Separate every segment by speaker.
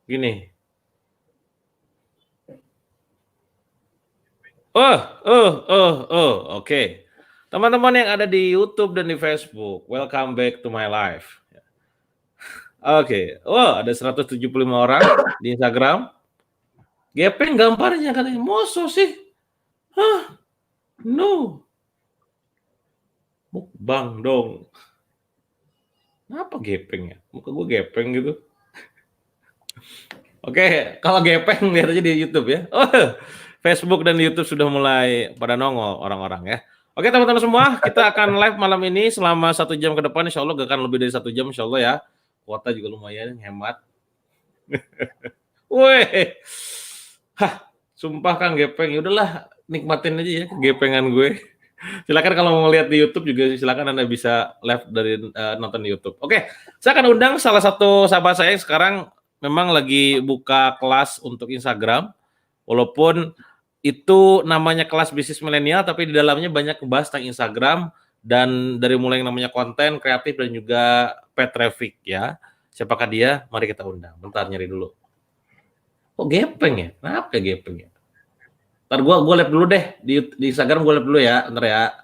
Speaker 1: Gini. Oke. Teman-teman yang ada di YouTube dan di Facebook, welcome back to my life. Oke. Ada 175 orang di Instagram. Gepeng gambarnya katanya. Moso sih? Hah? No. Mukbang dong. Kenapa gepeng ya? Muka gue gepeng gitu. Oke, kalau gepeng lihat aja di YouTube ya. Facebook dan YouTube sudah mulai pada nongol orang-orang ya. Oke teman-teman semua, kita akan live malam ini selama 1 jam ke depan. Insya Allah gak akan lebih dari 1 jam, insya Allah ya. Kuota juga lumayan, hemat. Weh, sumpah Kang Gepeng, yaudahlah nikmatin aja ya gepengan gue. Silakan kalau mau lihat di YouTube juga silakan Anda bisa live dari nonton di YouTube. Oke, saya akan undang salah satu sahabat saya yang sekarang memang lagi buka kelas untuk Instagram, walaupun itu namanya kelas bisnis milenial, tapi di dalamnya banyak membahas tentang Instagram dan dari mulai yang namanya konten kreatif dan juga paid traffic ya. Siapakah dia? Mari kita undang. Bentar nyari dulu. Kok gepeng ya? Kenapa gepeng ya? Ntar gue live dulu deh di Instagram, gue live dulu ya, ntar ya.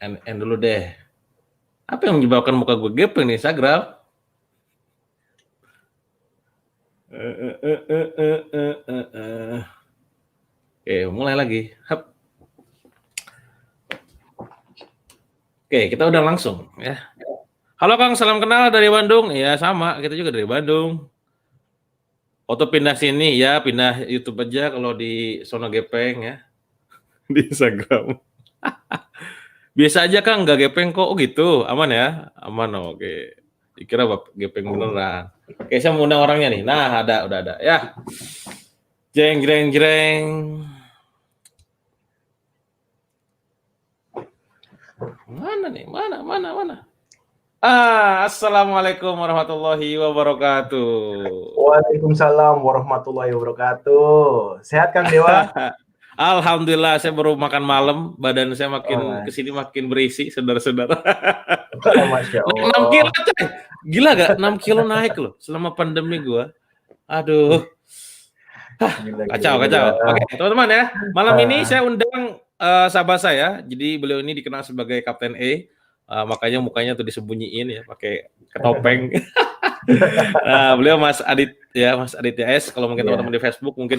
Speaker 1: End dulu deh. Apa yang menyebabkan muka gue gepeng di Instagram? Oke, mulai lagi. Oke, kita udah langsung ya. Halo Kang, salam kenal dari Bandung. Ya sama, kita juga dari Bandung. Auto pindah sini ya, pindah YouTube aja kalau di Sono Gepeng ya. Di Instagram. Biasa aja Kang, nggak gepeng kok. Oh gitu, aman ya? Aman, oke. Dikira gepeng beneran. Oke, saya mau undang orangnya nih. Nah, udah ada. Ya. Jeng, jeng, jeng. Mana nih? Mana? Assalamualaikum warahmatullahi wabarakatuh.
Speaker 2: Waalaikumsalam warahmatullahi wabarakatuh. Sehat Kang Dewa?
Speaker 1: Alhamdulillah, saya baru makan malam, badan saya makin kesini makin berisi, saudara-saudara.
Speaker 2: Masya Allah.
Speaker 1: 6 kilo, coy. Gila gak? 6 kilo naik loh selama pandemi gua. Aduh. Kacau. Oke, teman-teman ya. Malam ini saya undang sahabat saya. Jadi beliau ini dikenal sebagai Kapten E. Makanya mukanya tuh disembunyiin ya, pakai ketopeng. Nah, beliau Mas Adit ya, Mas Aditya S. Kalau mungkin teman-teman di Facebook mungkin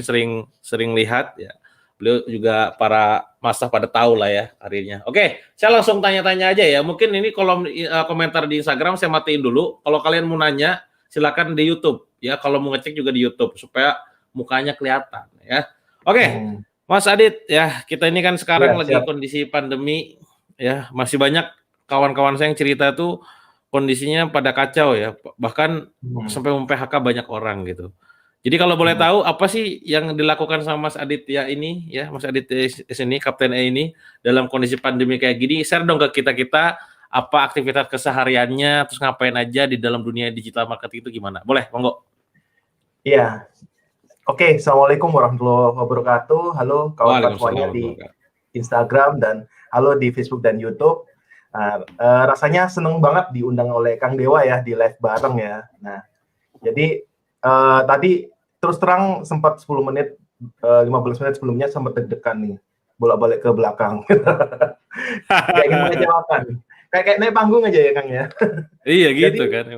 Speaker 1: sering lihat ya. Beliau juga para masa pada tahu lah ya karirnya. Oke, saya langsung tanya-tanya aja ya. Mungkin ini kolom komentar di Instagram saya matiin dulu. Kalau kalian mau nanya, silakan di YouTube ya. Kalau mau ngecek juga di YouTube supaya mukanya kelihatan ya. Oke, Mas Adit ya, kita ini kan sekarang lagi kondisi pandemi ya. Masih banyak kawan-kawan saya yang cerita tuh kondisinya pada kacau ya. Bahkan sampai mem-PHK banyak orang gitu. Jadi kalau boleh tahu apa sih yang dilakukan sama Mas Aditya ini ya, Mas Aditya sini Kapten E ini dalam kondisi pandemi kayak gini, share dong ke kita apa aktivitas kesehariannya, terus ngapain aja di dalam dunia digital marketing itu gimana? Boleh, monggo.
Speaker 2: Iya. Oke, Assalamualaikum warahmatullahi wabarakatuh. Halo kawan-kawan semuanya di Instagram dan halo di Facebook dan YouTube. Rasanya seneng banget diundang oleh Kang Dewa ya di live bareng ya. Nah, jadi tadi terus terang sempat 10 menit, 15 menit sebelumnya sempat deg-degan nih, bolak-balik ke belakang. Kayak ingin mengecewakan. Kayak naik panggung aja ya Kang ya.
Speaker 1: Iya gitu kan.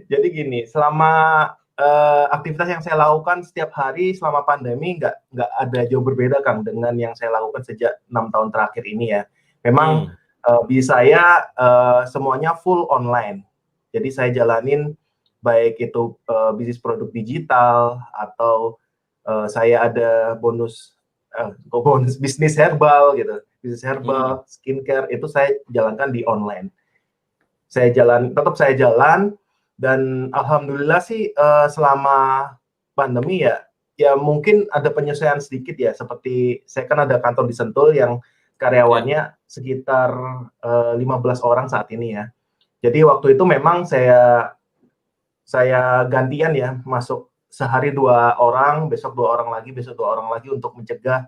Speaker 2: Jadi gini, selama aktivitas yang saya lakukan setiap hari selama pandemi nggak ada jauh berbeda Kang dengan yang saya lakukan sejak 6 tahun terakhir ini ya. Memang bisa saya semuanya full online. Jadi saya jalanin baik itu bisnis produk digital atau saya ada bonus bisnis herbal gitu, bisnis herbal, skincare itu saya jalankan di online. Tetap saya jalan dan alhamdulillah sih selama pandemi ya mungkin ada penyesuaian sedikit ya, seperti saya kan ada kantor di Sentul yang karyawannya sekitar 15 orang saat ini ya. Jadi waktu itu memang saya gantian ya, masuk sehari 2 orang, besok 2 orang lagi, besok 2 orang lagi untuk mencegah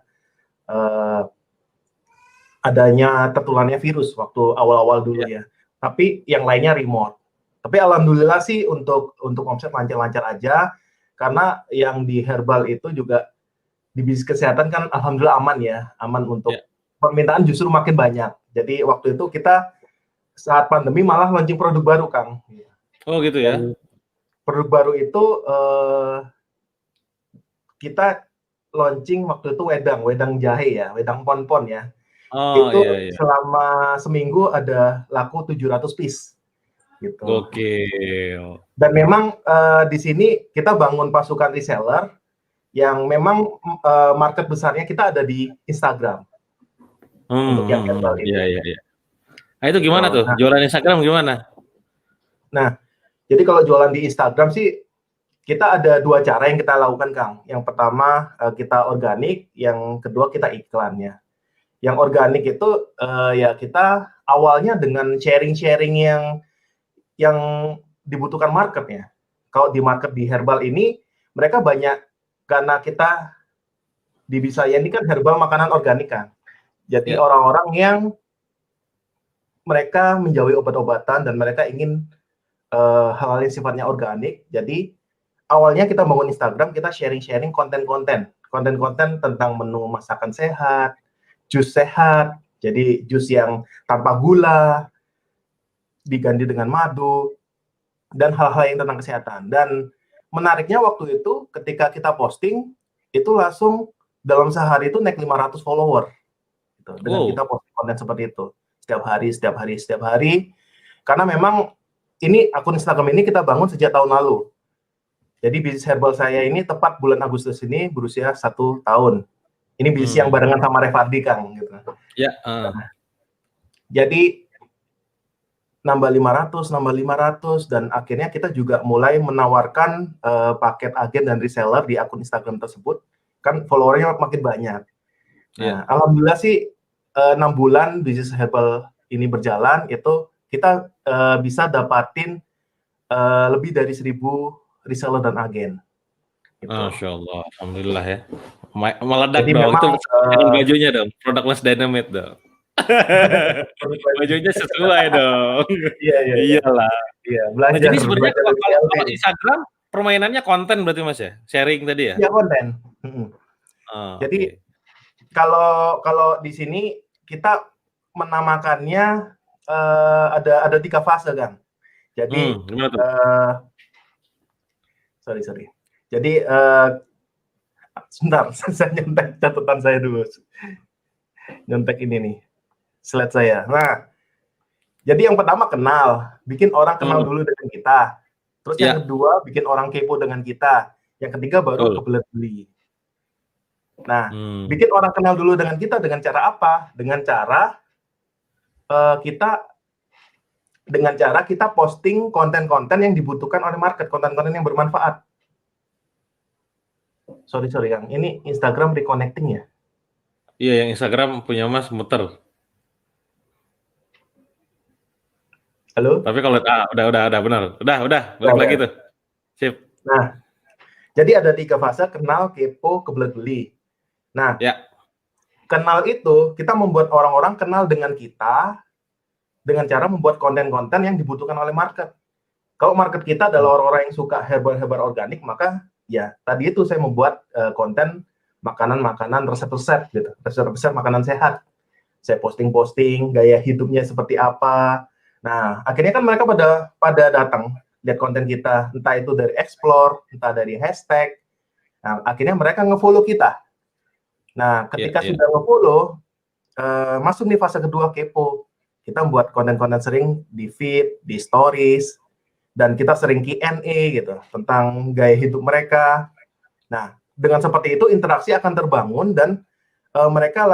Speaker 2: adanya tertularnya virus waktu awal-awal dulu ya. Tapi yang lainnya remote. Tapi alhamdulillah sih untuk omset lancar-lancar aja, karena yang di herbal itu juga di bisnis kesehatan kan alhamdulillah aman ya, aman untuk permintaan justru makin banyak. Jadi waktu itu kita saat pandemi malah launching produk baru, Kang.
Speaker 1: Oh gitu ya.
Speaker 2: Dan produk baru itu kita launching waktu itu wedang jahe ya, wedang pon-pon ya.
Speaker 1: Oh
Speaker 2: Itu
Speaker 1: iya.
Speaker 2: selama seminggu ada laku 700 piece gitu.
Speaker 1: Gokil.
Speaker 2: Dan memang di sini kita bangun pasukan reseller yang memang market besarnya kita ada di Instagram. Untuk yang herbal ini.
Speaker 1: Iya. Nah itu gimana tuh? Jualan Instagram gimana?
Speaker 2: Nah, jadi kalau jualan di Instagram sih kita ada 2 cara yang kita lakukan, Kang. Yang pertama kita organik, yang kedua kita iklan ya. Yang organik itu ya kita awalnya dengan sharing-sharing yang dibutuhkan market ya. Kalau di market di herbal ini mereka banyak, karena kita di Bisaya ini kan herbal makanan organik kan. Jadi orang-orang yang mereka menjauhi obat-obatan dan mereka ingin hal-hal yang sifatnya organik. Jadi awalnya kita bangun Instagram, kita sharing-sharing konten-konten tentang menu masakan sehat, jus sehat, jadi jus yang tanpa gula, diganti dengan madu, dan hal-hal yang tentang kesehatan. Dan menariknya waktu itu ketika kita posting, itu langsung dalam sehari itu naik 500 follower. Gitu, dengan kita posting konten seperti itu. Setiap hari. Karena memang ini akun Instagram ini kita bangun sejak tahun lalu. Jadi bisnis herbal saya ini tepat bulan Agustus ini berusia 1 tahun. Ini bisnis yang barengan sama Revardi, Kang. Gitu. Jadi nambah 500, dan akhirnya kita juga mulai menawarkan paket agen dan reseller di akun Instagram tersebut. Kan followernya makin banyak. Nah, alhamdulillah sih 6 bulan bisnis herbal ini berjalan, itu kita bisa dapatin lebih dari 1.000 reseller dan agen.
Speaker 1: Gitu. Masya Allah, alhamdulillah ya. Meledak
Speaker 2: jadi
Speaker 1: dong,
Speaker 2: memang,
Speaker 1: itu bajunya dong, produk Less Dynamite dong. Bajunya sesuai dong. Iyalah.
Speaker 2: Iya, belajar.
Speaker 1: Nah, jadi sebenarnya kalau Instagram permainannya konten berarti Mas ya? Sharing tadi ya?
Speaker 2: Iya, konten. Jadi kalau di sini kita menamakannya ada 3 fase, kan. Jadi sorry. Jadi sebentar, saya nyontek catatan saya dulu. Nyontek ini nih, slide saya. Nah, jadi yang pertama kenal, bikin orang kenal dulu dengan kita. Terus yang kedua bikin orang kepo dengan kita. Yang ketiga baru kebelet beli. Nah, bikin orang kenal dulu dengan kita dengan cara apa? Dengan cara kita posting konten-konten yang dibutuhkan oleh market, konten-konten yang bermanfaat. Sorry Kang, ini Instagram reconnecting ya?
Speaker 1: Iya, yang Instagram punya Mas muter.
Speaker 2: Halo?
Speaker 1: Tapi kalau udah benar. Udah, balik lagi tuh. Sip.
Speaker 2: Nah, jadi ada 3 fase, kenal, kepo, kebelet beli. Nah, kenal itu kita membuat orang-orang kenal dengan kita dengan cara membuat konten-konten yang dibutuhkan oleh market. Kalau market kita adalah orang-orang yang suka herbal organik, maka ya tadi itu saya membuat konten makanan-makanan resep-resep gitu, resep-resep makanan sehat. Saya posting-posting gaya hidupnya seperti apa. Nah, akhirnya kan mereka pada datang lihat konten kita, entah itu dari explore, entah dari hashtag. Nah, akhirnya mereka nge-follow kita. Nah, ketika sudah nge-follow, masuk di fase kedua kepo. Kita membuat konten-konten sering di feed, di stories, dan kita sering Q&A gitu tentang gaya hidup mereka. Nah, dengan seperti itu interaksi akan terbangun dan mereka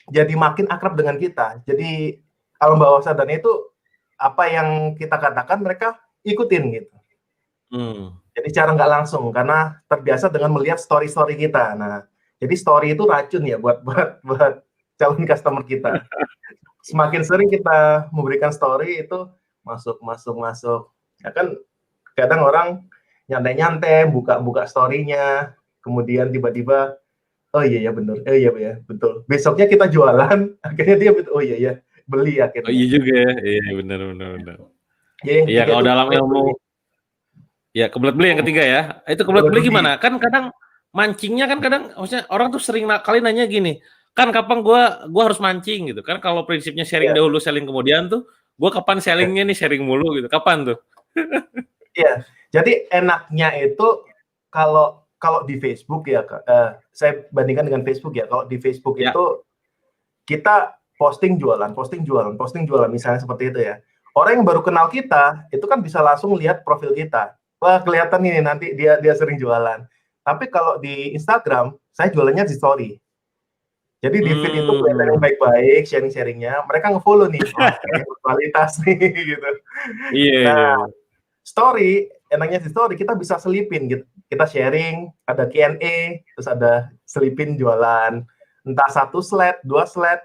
Speaker 2: jadi makin akrab dengan kita. Jadi alam bawah sadarnya itu apa yang kita katakan mereka ikutin gitu. Jadi cara nggak langsung karena terbiasa dengan melihat story-story kita. Nah, jadi story itu racun ya buat calon customer kita. Semakin sering kita memberikan story itu masuk. Ya kan kadang orang nyantai-nyantai buka story-nya, kemudian tiba-tiba oh iya ya benar. Iya betul. Besoknya kita jualan, akhirnya dia oh iya ya. beli
Speaker 1: Oh
Speaker 2: akhirnya.
Speaker 1: iya juga ya. Iya benar.
Speaker 2: Jadi yang
Speaker 1: Iya
Speaker 2: ketiga
Speaker 1: kalau
Speaker 2: itu
Speaker 1: dalam
Speaker 2: kebelet
Speaker 1: ilmu
Speaker 2: beli.
Speaker 1: ya kebelet beli yang ketiga ya. Itu kebelet
Speaker 2: Kebelet
Speaker 1: beli
Speaker 2: beli.
Speaker 1: gimana? Kan kadang mancingnya kan kadang maksudnya orang tuh sering kali nanya gini, kan kapan gua harus mancing gitu kan kalau prinsipnya sharing
Speaker 2: Iya.
Speaker 1: dahulu selling kemudian tuh gua kapan sellingnya nih sharing mulu gitu. Kapan tuh?
Speaker 2: Iya. Jadi enaknya itu kalau kalau di Facebook ya, saya bandingkan dengan Facebook ya. Kalau di Facebook
Speaker 1: Ya.
Speaker 2: itu kita posting jualan, misalnya seperti itu ya. Orang yang baru kenal kita itu kan bisa langsung lihat profil kita. Wah, kelihatan nih nanti dia sering jualan. Tapi kalau di Instagram, saya jualannya di story. Jadi di feed itu kelihatannya
Speaker 1: Hmm.
Speaker 2: baik-baik, sharing-sharingnya. Mereka nge-follow nih, oh kayaknya berkualitas nih gitu. Nah,
Speaker 1: Iya.
Speaker 2: story, enaknya di story kita bisa selipin gitu. Kita sharing, ada Q&A, terus ada selipin jualan. Entah 1 slide, 2 slide,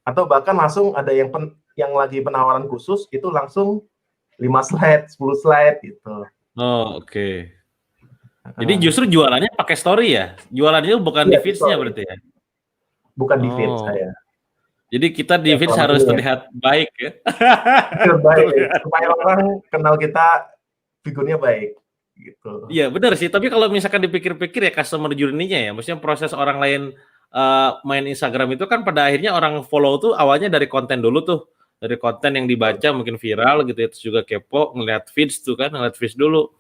Speaker 2: atau bahkan langsung ada yang lagi penawaran khusus itu langsung 5 slide, 10 slide gitu.
Speaker 1: Oh, oke. Jadi justru jualannya pakai story ya? Jualannya bukan di
Speaker 2: Iya, di
Speaker 1: feeds-nya
Speaker 2: story.
Speaker 1: berarti ya?
Speaker 2: Bukan di feed
Speaker 1: Oh.
Speaker 2: saya.
Speaker 1: Jadi kita di
Speaker 2: Ya,
Speaker 1: feeds
Speaker 2: selama
Speaker 1: harus
Speaker 2: ini ya.
Speaker 1: terlihat baik ya.
Speaker 2: Baik,
Speaker 1: Terlihat.
Speaker 2: supaya orang kenal kita figurnya baik gitu.
Speaker 1: Iya benar sih, tapi kalau misalkan dipikir-pikir ya customer journey-nya ya, maksudnya proses orang lain main Instagram itu kan pada akhirnya orang follow tuh awalnya dari konten dulu tuh, dari konten yang dibaca mungkin viral gitu ya, terus juga kepo ngeliat feeds tuh kan, ngeliat feeds dulu.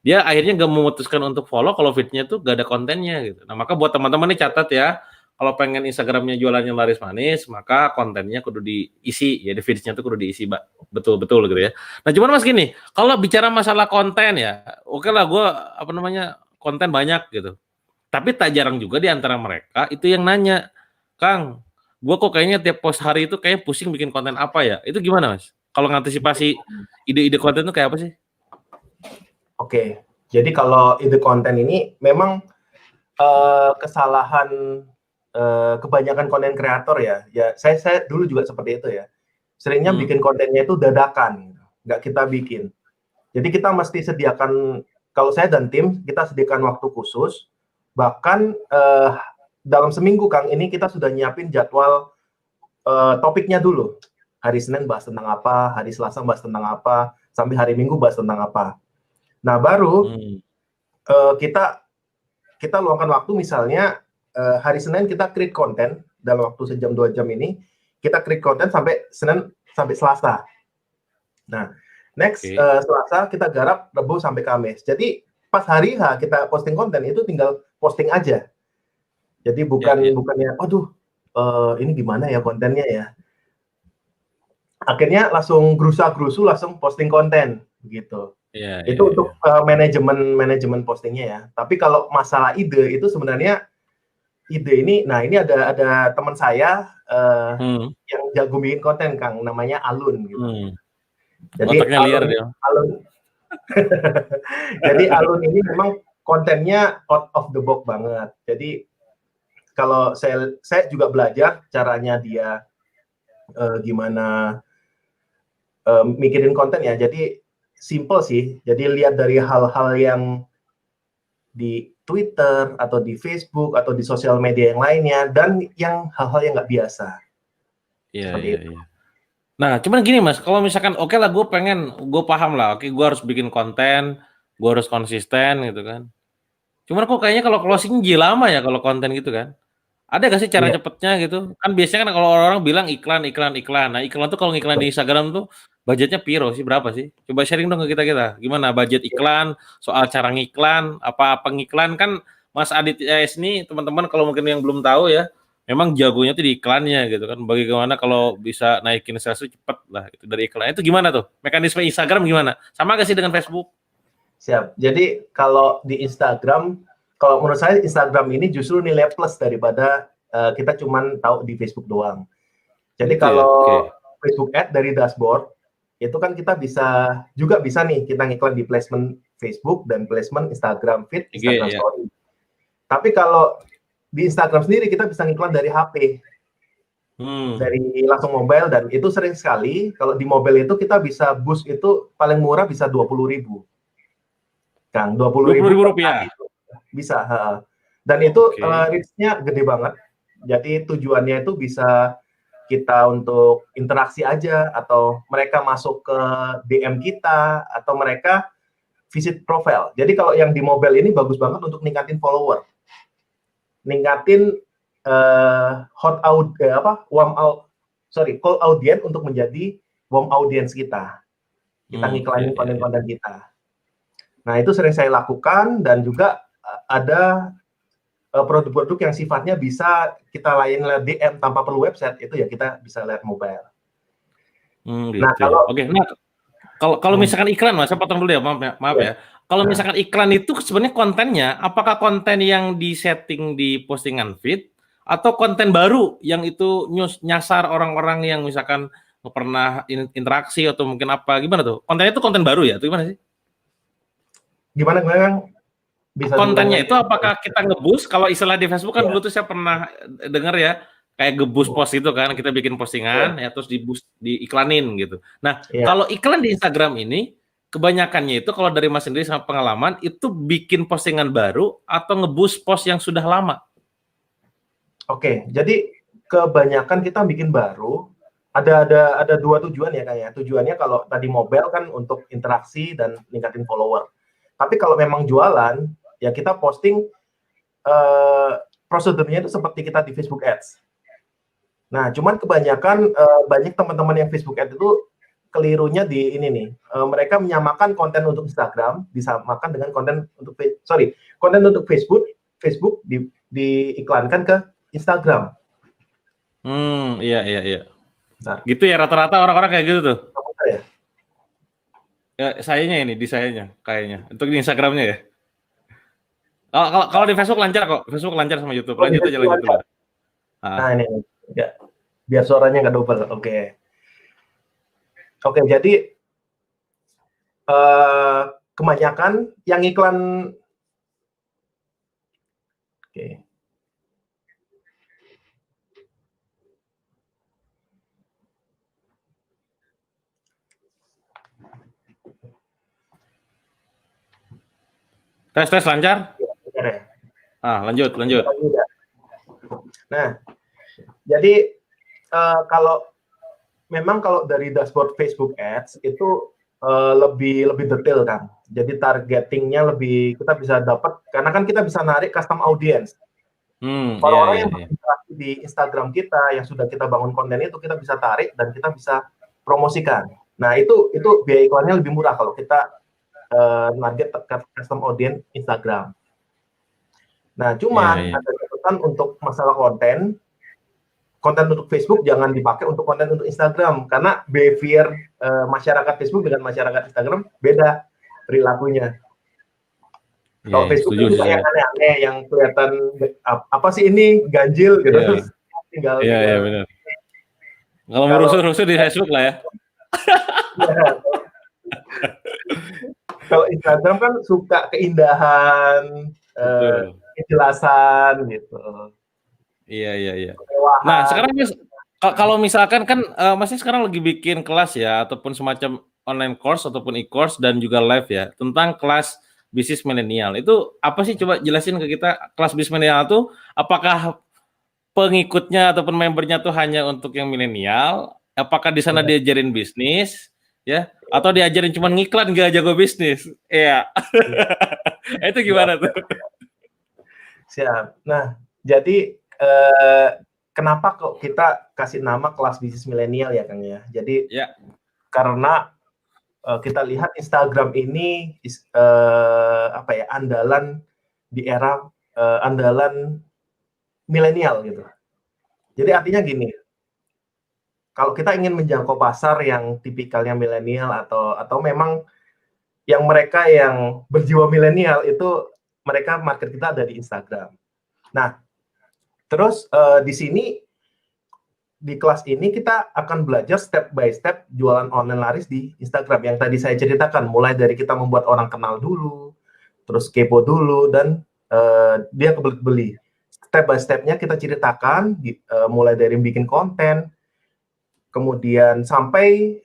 Speaker 1: Dia akhirnya nggak memutuskan untuk follow kalau feed-nya tuh gak ada kontennya gitu. Nah maka buat teman-teman nih catat ya, kalau pengen Instagramnya jualannya laris manis, maka kontennya kudu diisi ya, di feeds-nya tuh kudu diisi betul-betul gitu ya. Nah cuman mas gini, kalau bicara masalah konten ya, oke lah gue apa namanya konten banyak gitu. Tapi tak jarang juga di antara mereka itu yang nanya, Kang, gue kok kayaknya tiap post hari itu kayak pusing bikin konten apa ya? Itu gimana mas? Kalau ngantisipasi ide-ide konten itu kayak apa sih?
Speaker 2: Oke, jadi kalau ide konten ini memang kesalahan kebanyakan konten kreator ya. Ya, saya dulu juga seperti itu ya. Seringnya bikin kontennya itu dadakan, nggak kita bikin. Jadi kita mesti sediakan, kalau saya dan tim, kita sediakan waktu khusus, bahkan dalam seminggu Kang, ini kita sudah nyiapin jadwal topiknya dulu. Hari Senin bahas tentang apa, hari Selasa bahas tentang apa, sampai hari Minggu bahas tentang apa. Nah, baru kita luangkan waktu misalnya hari Senin kita create konten dalam waktu sejam 2 jam ini, kita create konten sampai Senin sampai Selasa. Nah, next Selasa kita garap Rabu sampai Kamis. Jadi pas hari H kita posting konten itu tinggal posting aja. Jadi bukannya aduh ini gimana ya kontennya ya. Akhirnya langsung gerusa-gerusu langsung posting konten gitu. Itu untuk manajemen postingnya ya. Tapi kalau masalah ide itu sebenarnya ide ini, nah ini ada teman saya yang jago bikin konten Kang, namanya Alun gitu. Jadi
Speaker 1: otaknya liar dia.
Speaker 2: Alun jadi Alun ini memang kontennya out of the box banget. Jadi kalau saya juga belajar caranya dia gimana mikirin konten ya. Jadi simple sih. Jadi lihat dari hal-hal yang di Twitter atau di Facebook atau di sosial media yang lainnya dan yang hal-hal yang nggak biasa.
Speaker 1: Iya. Nah, cuman gini mas, kalau misalkan oke lah gue paham lah, oke gue harus bikin konten, gue harus konsisten gitu kan. Cuman kok kayaknya kalau closing lama ya kalau konten gitu kan. Ada gak sih cara cepetnya gitu? Kan biasanya kan kalau orang bilang iklan. Nah iklan tuh kalau ngiklan di Instagram tuh budgetnya piro sih? Berapa sih? Coba sharing dong ke kita. Gimana budget iklan, soal cara ngiklan, apa-apa ngiklan kan Mas Adit AS ini teman-teman kalau mungkin yang belum tahu ya, memang jagonya tuh di iklannya gitu kan. Bagaimana kalau bisa naikin sales cepet lah itu dari iklan. Itu gimana tuh? Mekanisme Instagram gimana? Sama gak sih dengan Facebook?
Speaker 2: Siap. Jadi kalau di Instagram, kalau menurut saya Instagram ini justru nilai plus daripada kita cuman tahu di Facebook doang. Jadi
Speaker 1: Gitu
Speaker 2: kalau Facebook Ad dari dashboard, itu kan kita bisa nih kita ngiklan di placement Facebook dan placement Instagram feed, Instagram Story. Tapi kalau di Instagram sendiri kita bisa ngiklan dari HP. Dari langsung mobile, dan itu sering sekali kalau di mobile itu kita bisa boost itu paling murah bisa 20.000. Kang, 20.000
Speaker 1: rupiah.
Speaker 2: Bisa, dan itu reach-nya gede banget. Jadi tujuannya itu bisa kita untuk interaksi aja, atau mereka masuk ke DM kita, atau mereka visit profile. Jadi kalau yang di mobile ini bagus banget untuk ningkatin follower, ningkatin call audience untuk menjadi warm audience kita. Kita ngiklanin konten-konten kita. Nah, itu sering saya lakukan, dan juga ada produk-produk yang sifatnya bisa kita layanin lewat DM tanpa perlu website, itu ya kita bisa lihat mobile.
Speaker 1: Gitu. Nah, kalau misalkan iklan, Mas, saya potong dulu ya, maaf ya. Kalau misalkan iklan itu sebenarnya kontennya, apakah konten yang di-setting di postingan feed, atau konten baru yang itu nyasar orang-orang yang misalkan pernah interaksi atau mungkin apa, gimana tuh? Kontennya itu konten baru ya, atau gimana sih?
Speaker 2: Gimana Kang?
Speaker 1: Bisa kontennya itu apakah kita nge-boost? Kalau istilah di Facebook kan dulu tuh saya pernah dengar ya, kayak nge-boost post itu kan, kita bikin postingan ya terus di-boost, diiklanin gitu. Nah, kalau iklan di Instagram ini kebanyakannya itu kalau dari Mas sendiri sama pengalaman itu bikin postingan baru atau nge-boost post yang sudah lama?
Speaker 2: Oke, jadi kebanyakan kita bikin baru. Ada dua tujuan ya kayak. Tujuannya kalau tadi mobile kan untuk interaksi dan ningkatin follower. Tapi kalau memang jualan, ya kita posting prosedurnya itu seperti kita di Facebook Ads. Nah, cuman kebanyakan banyak teman-teman yang Facebook Ads itu kelirunya di ini nih. Mereka menyamakan konten untuk Instagram disamakan dengan konten untuk Facebook diiklankan ke Instagram.
Speaker 1: Iya. Nah, gitu ya rata-rata orang-orang kayak gitu tuh. Ya, sayanya ini di sayanya kayaknya untuk di Instagramnya ya. Kalau di Facebook lancar kok, Facebook lancar sama YouTube. Lanjut aja.
Speaker 2: Nah ini ya, biar suaranya nggak double. Oke, jadi kebanyakan yang iklan.
Speaker 1: Tes lancar? Lanjut.
Speaker 2: Nah, jadi kalau dari dashboard Facebook Ads itu lebih detail kan. Jadi targetingnya kita bisa dapat karena kan kita bisa narik custom audience. Orang-orang yang berinteraksi di Instagram kita yang sudah kita bangun konten itu kita bisa tarik dan kita bisa promosikan. Nah itu biaya iklannya lebih murah kalau kita target custom audience Instagram. Nah, cuman ada catatan untuk masalah konten untuk Facebook jangan dipakai untuk konten untuk Instagram karena behavior masyarakat Facebook dengan masyarakat Instagram beda perilakunya. Kalau Facebook itu yang aneh-aneh, yang kelihatan apa sih ini ganjil gitu, terus tinggal.
Speaker 1: Iya benar. Kalau mau rusuh di Facebook lah ya.
Speaker 2: Kalau Instagram kan suka keindahan, kejelasan gitu.
Speaker 1: Iya. Nah sekarang Mas, kalau misalkan kan Masnya sekarang lagi bikin kelas ya ataupun semacam online course ataupun e-course dan juga live ya tentang kelas bisnis milenial. Itu apa sih, coba jelasin ke kita. Kelas bisnis milenial itu apakah pengikutnya ataupun membernya tuh hanya untuk yang milenial? Apakah di sana diajarin bisnis ya atau diajarin cuma ngiklan gak jago bisnis? Iya. Itu gimana tuh?
Speaker 2: Siap. Nah, jadi kenapa kok kita kasih nama kelas bisnis milenial ya Kang ya? Jadi karena kita lihat Instagram ini andalan di era andalan milenial gitu. Jadi artinya gini, kalau kita ingin menjangkau pasar yang tipikalnya milenial atau memang yang mereka yang berjiwa milenial itu mereka market kita ada di Instagram. Nah, terus di sini di kelas ini kita akan belajar step by step jualan online laris di Instagram yang tadi saya ceritakan, mulai dari kita membuat orang kenal dulu, terus kepo dulu dan dia kebeli. Step by stepnya kita ceritakan, mulai dari bikin konten, kemudian sampai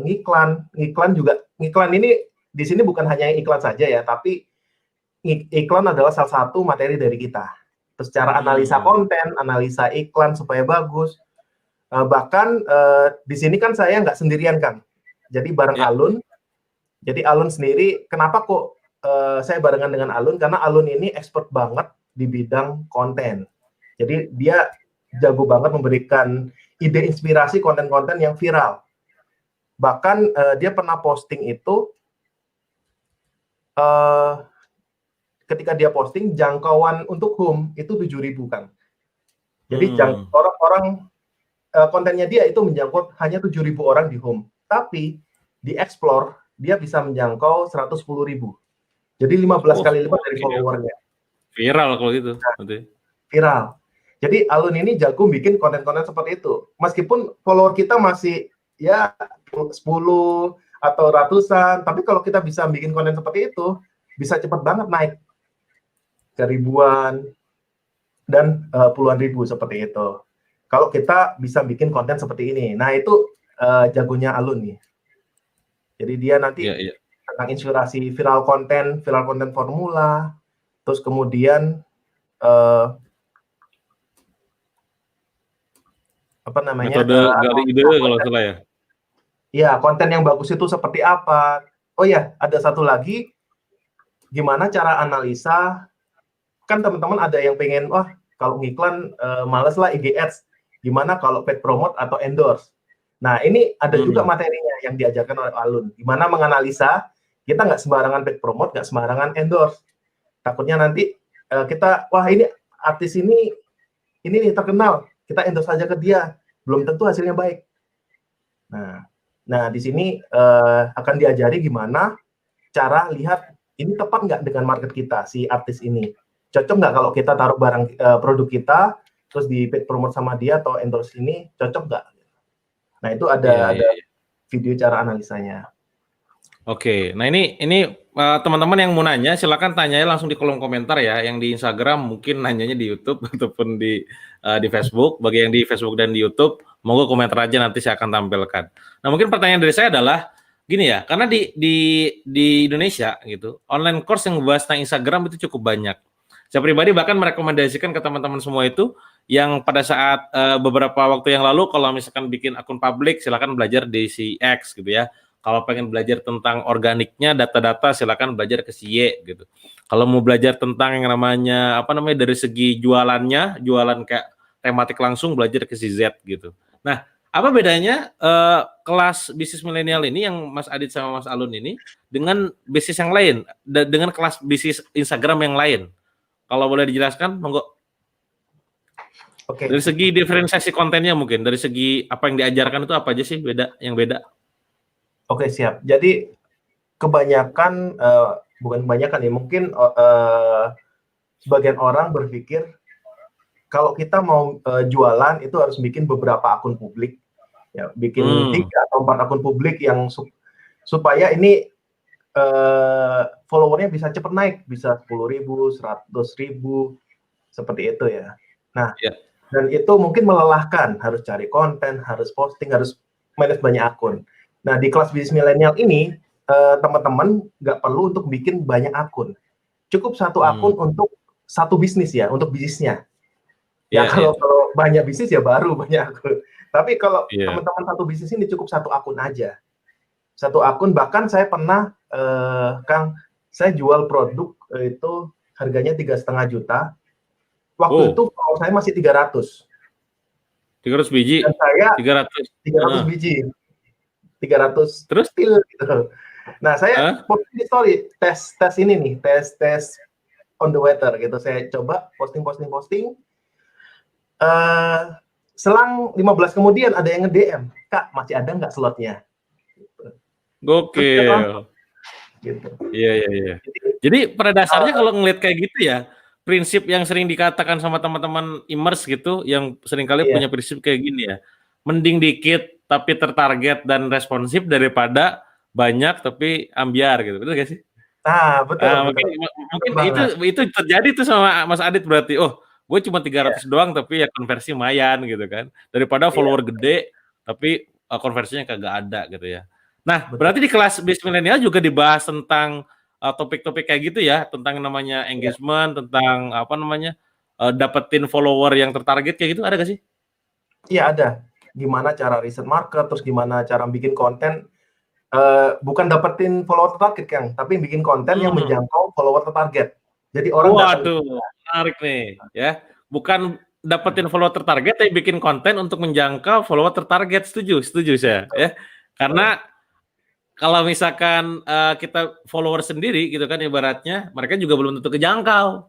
Speaker 2: ngiklan ini di sini bukan hanya iklan saja ya, tapi iklan adalah salah satu materi dari kita. Terus cara analisa konten, analisa iklan supaya bagus, Bahkan di sini kan saya nggak sendirian, Kang. Jadi bareng
Speaker 1: Ya.
Speaker 2: Alun. Jadi Alun sendiri, kenapa kok saya barengan dengan Alun? Karena Alun ini expert banget di bidang konten. Jadi dia jago banget memberikan ide inspirasi konten-konten yang viral. Bahkan dia pernah posting itu, ketika dia posting jangkauan untuk home itu 7.000, kan. Jadi orang-orang kontennya dia itu menjangkau hanya 7.000 orang di home. Tapi di explore dia bisa menjangkau 110.000. Jadi 15 kali lipat dari followernya.
Speaker 1: Viral kalau gitu.
Speaker 2: Viral. Jadi Alun ini jago bikin konten-konten seperti itu. Meskipun follower kita masih ya 10 atau ratusan, tapi kalau kita bisa bikin konten seperti itu, bisa cepat banget naik ke ribuan dan puluhan ribu seperti itu. Kalau kita bisa bikin konten seperti ini. Nah, itu jagonya Alun nih. Jadi dia nanti tentang inspirasi viral konten formula, terus kemudian apa namanya?
Speaker 1: Metode gali ide kalau salah ya.
Speaker 2: Iya, konten yang bagus itu seperti apa? Oh ya, ada satu lagi, gimana cara analisa? Kan teman-teman ada yang pengen, wah kalau ngiklan males lah IG Ads. Gimana kalau paid promote atau endorse? Nah, ini ada juga materinya yang diajarkan oleh Alun. Gimana menganalisa, kita nggak sembarangan paid promote, nggak sembarangan endorse. Takutnya nanti kita, wah ini artis ini nih terkenal, kita endorse saja ke dia. Belum tentu hasilnya baik. Nah di sini akan diajari gimana cara lihat ini tepat nggak dengan market kita, si artis ini. Cocok nggak kalau kita taruh barang produk kita, terus di paid promote sama dia atau endorse ini, cocok nggak? Nah itu ada video cara analisanya.
Speaker 1: Oke, nah ini teman-teman yang mau nanya silakan tanyanya langsung di kolom komentar ya. Yang di Instagram mungkin nanyanya di YouTube ataupun di Facebook. Bagi yang di Facebook dan di YouTube, monggo komentar aja nanti saya akan tampilkan. Nah mungkin pertanyaan dari saya adalah gini ya, karena di Indonesia gitu, online course yang membahas tentang Instagram itu cukup banyak. Saya pribadi bahkan merekomendasikan ke teman-teman semua itu yang pada saat beberapa waktu yang lalu kalau misalkan bikin akun publik silakan belajar di si X gitu ya. Kalau pengen belajar tentang organiknya, data-data, silakan belajar ke si Y gitu. Kalau mau belajar tentang yang namanya dari segi jualannya, jualan kayak tematik langsung, belajar ke si Z gitu. Nah, apa bedanya kelas bisnis milenial ini yang Mas Adit sama Mas Alun ini dengan bisnis yang lain, dengan kelas bisnis Instagram yang lain? Kalau boleh dijelaskan, monggo. Dari segi diferensiasi kontennya mungkin, dari segi apa yang diajarkan itu apa aja sih yang beda?
Speaker 2: Oke, siap. Jadi kebanyakan, bukan kebanyakan ya, mungkin sebagian orang berpikir kalau kita mau jualan itu harus bikin beberapa akun publik, ya, bikin 3 atau 4 akun publik yang supaya ini followernya bisa cepat naik, bisa 10.000, 100.000, seperti itu ya. Nah, dan itu mungkin melelahkan, harus cari konten, harus posting, harus manage banyak akun. Nah, di kelas bisnis milenial ini, teman-teman nggak perlu untuk bikin banyak akun. Cukup satu akun untuk satu bisnis ya, untuk bisnisnya. Ya, kalau banyak bisnis ya baru banyak akun. Tapi kalau teman-teman satu bisnis ini cukup satu akun aja. Satu akun, bahkan saya pernah, Kang, saya jual produk itu harganya 3,5 juta. Waktu itu kalau saya masih 300.
Speaker 1: 300 biji?
Speaker 2: Dan saya
Speaker 1: 300
Speaker 2: biji. 300
Speaker 1: terus
Speaker 2: pil gitu. Nah, saya posting di story tes ini nih, tes on the weather gitu. Saya coba posting. Selang 15 kemudian ada yang nge-DM, "Kak, masih ada nggak slotnya?"
Speaker 1: Gokil.
Speaker 2: Gitu.
Speaker 1: Iya. Jadi pada dasarnya kalau ngelihat kayak gitu ya, prinsip yang sering dikatakan sama teman-teman immerse gitu, yang seringkali punya prinsip kayak gini ya, mending dikit tapi tertarget dan responsif daripada banyak tapi ambiar gitu, betul gak sih?
Speaker 2: Nah, betul.
Speaker 1: Mungkin itu terjadi tuh sama Mas Adit berarti. Oh, gue cuma 300 doang tapi ya konversi lumayan gitu kan. Daripada follower gede tapi konversinya kagak ada gitu ya. Nah, berarti di kelas bisnis milenial juga dibahas tentang topik-topik kayak gitu ya, tentang namanya engagement, tentang dapetin follower yang tertarget kayak gitu, ada gak sih?
Speaker 2: Iya, ada. gimana cara riset market, terus gimana cara bikin konten, bukan dapetin follower tertarget Kang, tapi bikin konten yang menjangkau follower tertarget. Jadi orang datang.
Speaker 1: Waduh, menarik nih, ya. Bukan dapetin follower tertarget, tapi bikin konten untuk menjangkau follower tertarget. Setuju saya, ya. Karena kalau misalkan kita follower sendiri gitu kan ibaratnya, mereka juga belum tentu kejangkau.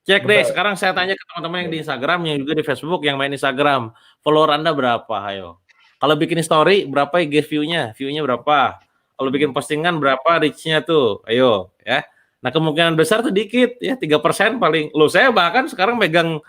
Speaker 1: Cek deh, sekarang saya tanya ke teman-teman yang di Instagram, yang juga di Facebook, yang main Instagram, follower Anda berapa? Ayo. Kalau bikin story, berapa IG view-nya? View-nya berapa? Kalau bikin postingan, berapa reach-nya tuh? Ayo, ya. Nah, kemungkinan besar tuh dikit, ya 3% paling. Loh, saya bahkan sekarang megang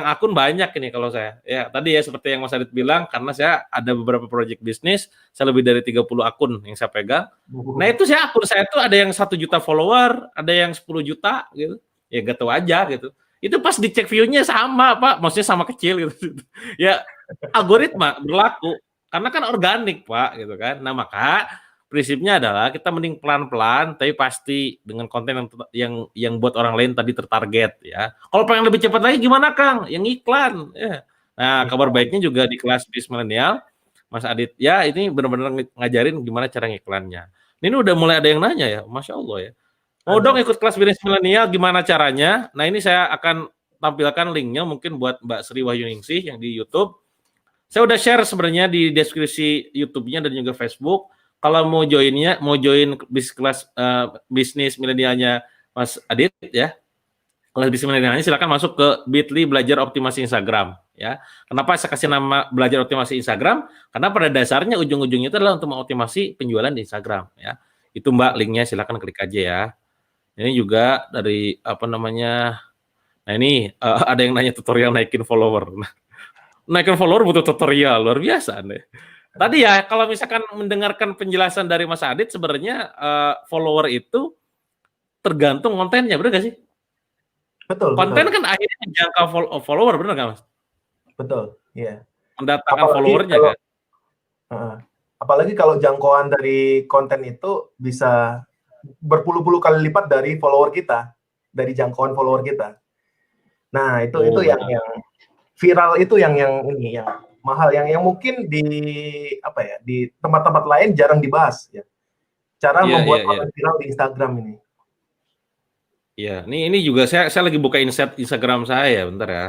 Speaker 1: akun banyak ini kalau saya. Ya, tadi ya seperti yang Mas Adit bilang, karena saya ada beberapa project bisnis, saya lebih dari 30 akun yang saya pegang. Nah, itu akun saya tuh ada yang 1 juta follower, ada yang 10 juta gitu. Ya gak tahu aja gitu. Itu pas dicek view-nya sama, Pak. Maksudnya sama kecil gitu. Ya, algoritma berlaku. Karena kan organik, Pak, gitu kan. Nah, maka prinsipnya adalah kita mending pelan-pelan, tapi pasti dengan konten yang buat orang lain tadi tertarget ya. Kalau pengen lebih cepat lagi gimana, Kang? Yang iklan. Ya. Nah, kabar baiknya juga di kelas bis milenial, Mas Adit, ya ini benar-benar ngajarin gimana cara ngiklannya. Ini udah mulai ada yang nanya ya, Masya Allah ya. Mau dong ikut kelas bisnis milenial, gimana caranya? Nah, ini saya akan tampilkan linknya mungkin buat Mbak Sri Wahyuningsih yang di YouTube. Saya udah share sebenarnya di deskripsi YouTube-nya dan juga Facebook. Kalau mau join kelas bisnis milenialnya Mas Adit ya, kelas bisnis milenialnya silakan masuk ke Bitly belajar optimasi Instagram ya. Kenapa saya kasih nama belajar optimasi Instagram? Karena pada dasarnya ujung-ujungnya itu adalah untuk mengoptimasi penjualan di Instagram ya. Itu Mbak linknya, silakan klik aja ya. Ini juga dari apa namanya? Nah ini ada yang nanya tutorial naikin follower. Naikin follower butuh tutorial luar biasa nih. Tadi ya kalau misalkan mendengarkan penjelasan dari Mas Adit sebenarnya follower itu tergantung kontennya, benar gak sih?
Speaker 2: Betul.
Speaker 1: Konten kan akhirnya menjangkau follower, benar gak Mas?
Speaker 2: Betul, iya.
Speaker 1: Mendatangkan followernya kan.
Speaker 2: Apalagi kalau jangkauan dari konten itu bisa berpuluh-puluh kali lipat dari follower kita, dari jangkauan follower kita. Nah, itu yang viral itu yang mahal, yang mungkin di di tempat-tempat lain jarang dibahas ya. Cara membuat konten viral di Instagram ini.
Speaker 1: Iya, ini juga saya lagi buka Instagram saya bentar ya.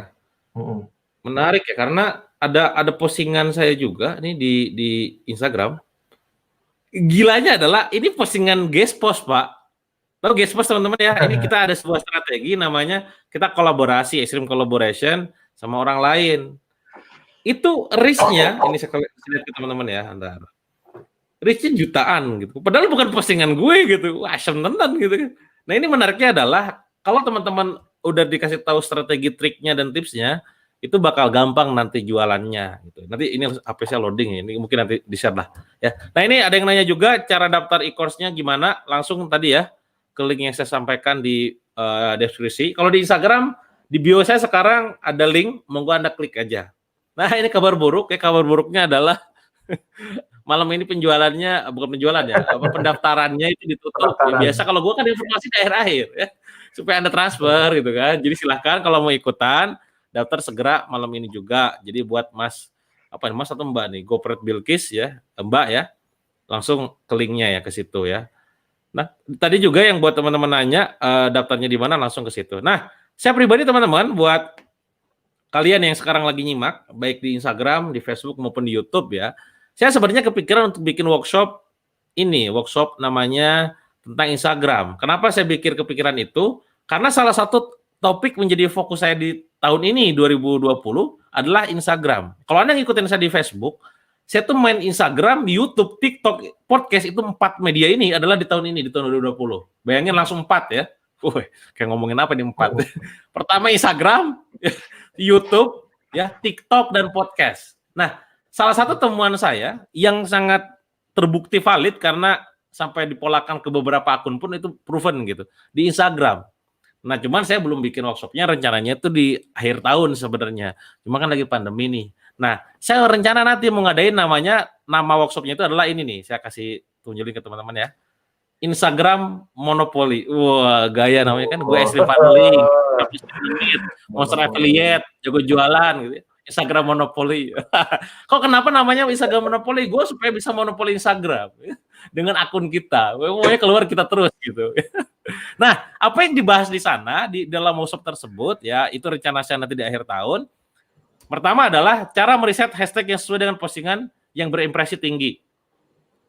Speaker 1: Menarik ya karena ada postingan saya juga nih di Instagram. Gilanya adalah ini postingan guest post, Pak. Tahu guest post teman-teman ya? Ini kita ada sebuah strategi namanya kita kolaborasi, extreme collaboration sama orang lain. Itu reach-nya, ini saya lihat ke teman-teman ya, antara reach-nya jutaan gitu. Padahal bukan postingan gue gitu. Wah, tenan gitu kan. Nah, ini menariknya adalah kalau teman-teman udah dikasih tahu strategi, triknya dan tipsnya, itu bakal gampang nanti jualannya gitu. Nanti ini HP saya loading ya, ini mungkin nanti di-share lah ya. Nah, ini ada yang nanya juga cara daftar e-course-nya gimana? Langsung tadi ya ke link yang saya sampaikan di deskripsi. Kalau di Instagram di bio saya sekarang ada link, monggo Anda klik aja. Nah, ini kabar buruk ya, kabar buruknya adalah malam ini penjualannya bukan penjualan ya, pendaftarannya itu ditutup. Ya, biasa kalau gue kan informasi di akhir ya, supaya Anda transfer gitu kan. Jadi silahkan kalau mau ikutan daftar segera malam ini juga. Jadi buat Mas atau Mbak nih, GoPret Bilkis ya, Mbak ya, langsung ke linknya ya ke situ ya. Nah, tadi juga yang buat teman-teman nanya daftarnya di mana, langsung ke situ. Nah, saya pribadi teman-teman buat kalian yang sekarang lagi nyimak baik di Instagram, di Facebook maupun di YouTube ya, saya sebenarnya kepikiran untuk bikin workshop namanya tentang Instagram. Kenapa saya kepikiran itu? Karena salah satu topik menjadi fokus saya di tahun ini 2020 adalah Instagram. Kalau Anda ngikutin saya di Facebook, saya tuh main Instagram, YouTube, TikTok, podcast itu 4 media ini adalah di tahun ini, di tahun 2020. Bayangin langsung 4 ya. Kayak ngomongin apa nih 4? Pertama Instagram, YouTube, ya, TikTok dan podcast. Nah, salah satu temuan saya yang sangat terbukti valid karena sampai dipolakan ke beberapa akun pun itu proven gitu di Instagram. Nah, cuman saya belum bikin workshopnya, rencananya itu di akhir tahun sebenarnya. Cuma kan lagi pandemi nih. Nah, saya rencana nanti mau ngadain nama workshopnya itu adalah ini nih. Saya kasih tunjukin ke teman-teman ya. Instagram Monopoly. Wah, gaya namanya kan. Gue extreme funneling, monster affiliate, jago jualan gitu. Instagram monopoli. Kok kenapa namanya Instagram monopoli? Gue supaya bisa monopoli Instagram dengan akun kita. Pokoknya keluar kita terus gitu. Nah, apa yang dibahas di sana di dalam workshop tersebut ya, itu rencana saya nanti di akhir tahun. Pertama adalah cara meriset hashtag yang sesuai dengan postingan yang berimpresi tinggi.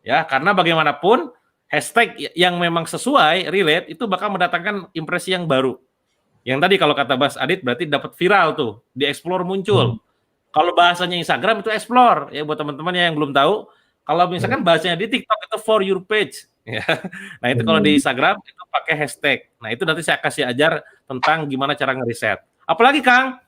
Speaker 1: Ya, karena bagaimanapun hashtag yang memang sesuai, relate, itu bakal mendatangkan impresi yang baru. Yang tadi kalau kata Mas Adit berarti dapat viral tuh, di explore muncul. Kalau bahasanya Instagram itu explore, ya buat teman-teman yang belum tahu. Kalau misalkan bahasanya di TikTok itu for your page. Ya. Nah itu kalau di Instagram itu pakai hashtag. Nah itu nanti saya kasih ajar tentang gimana cara ngeriset. Apalagi Kang,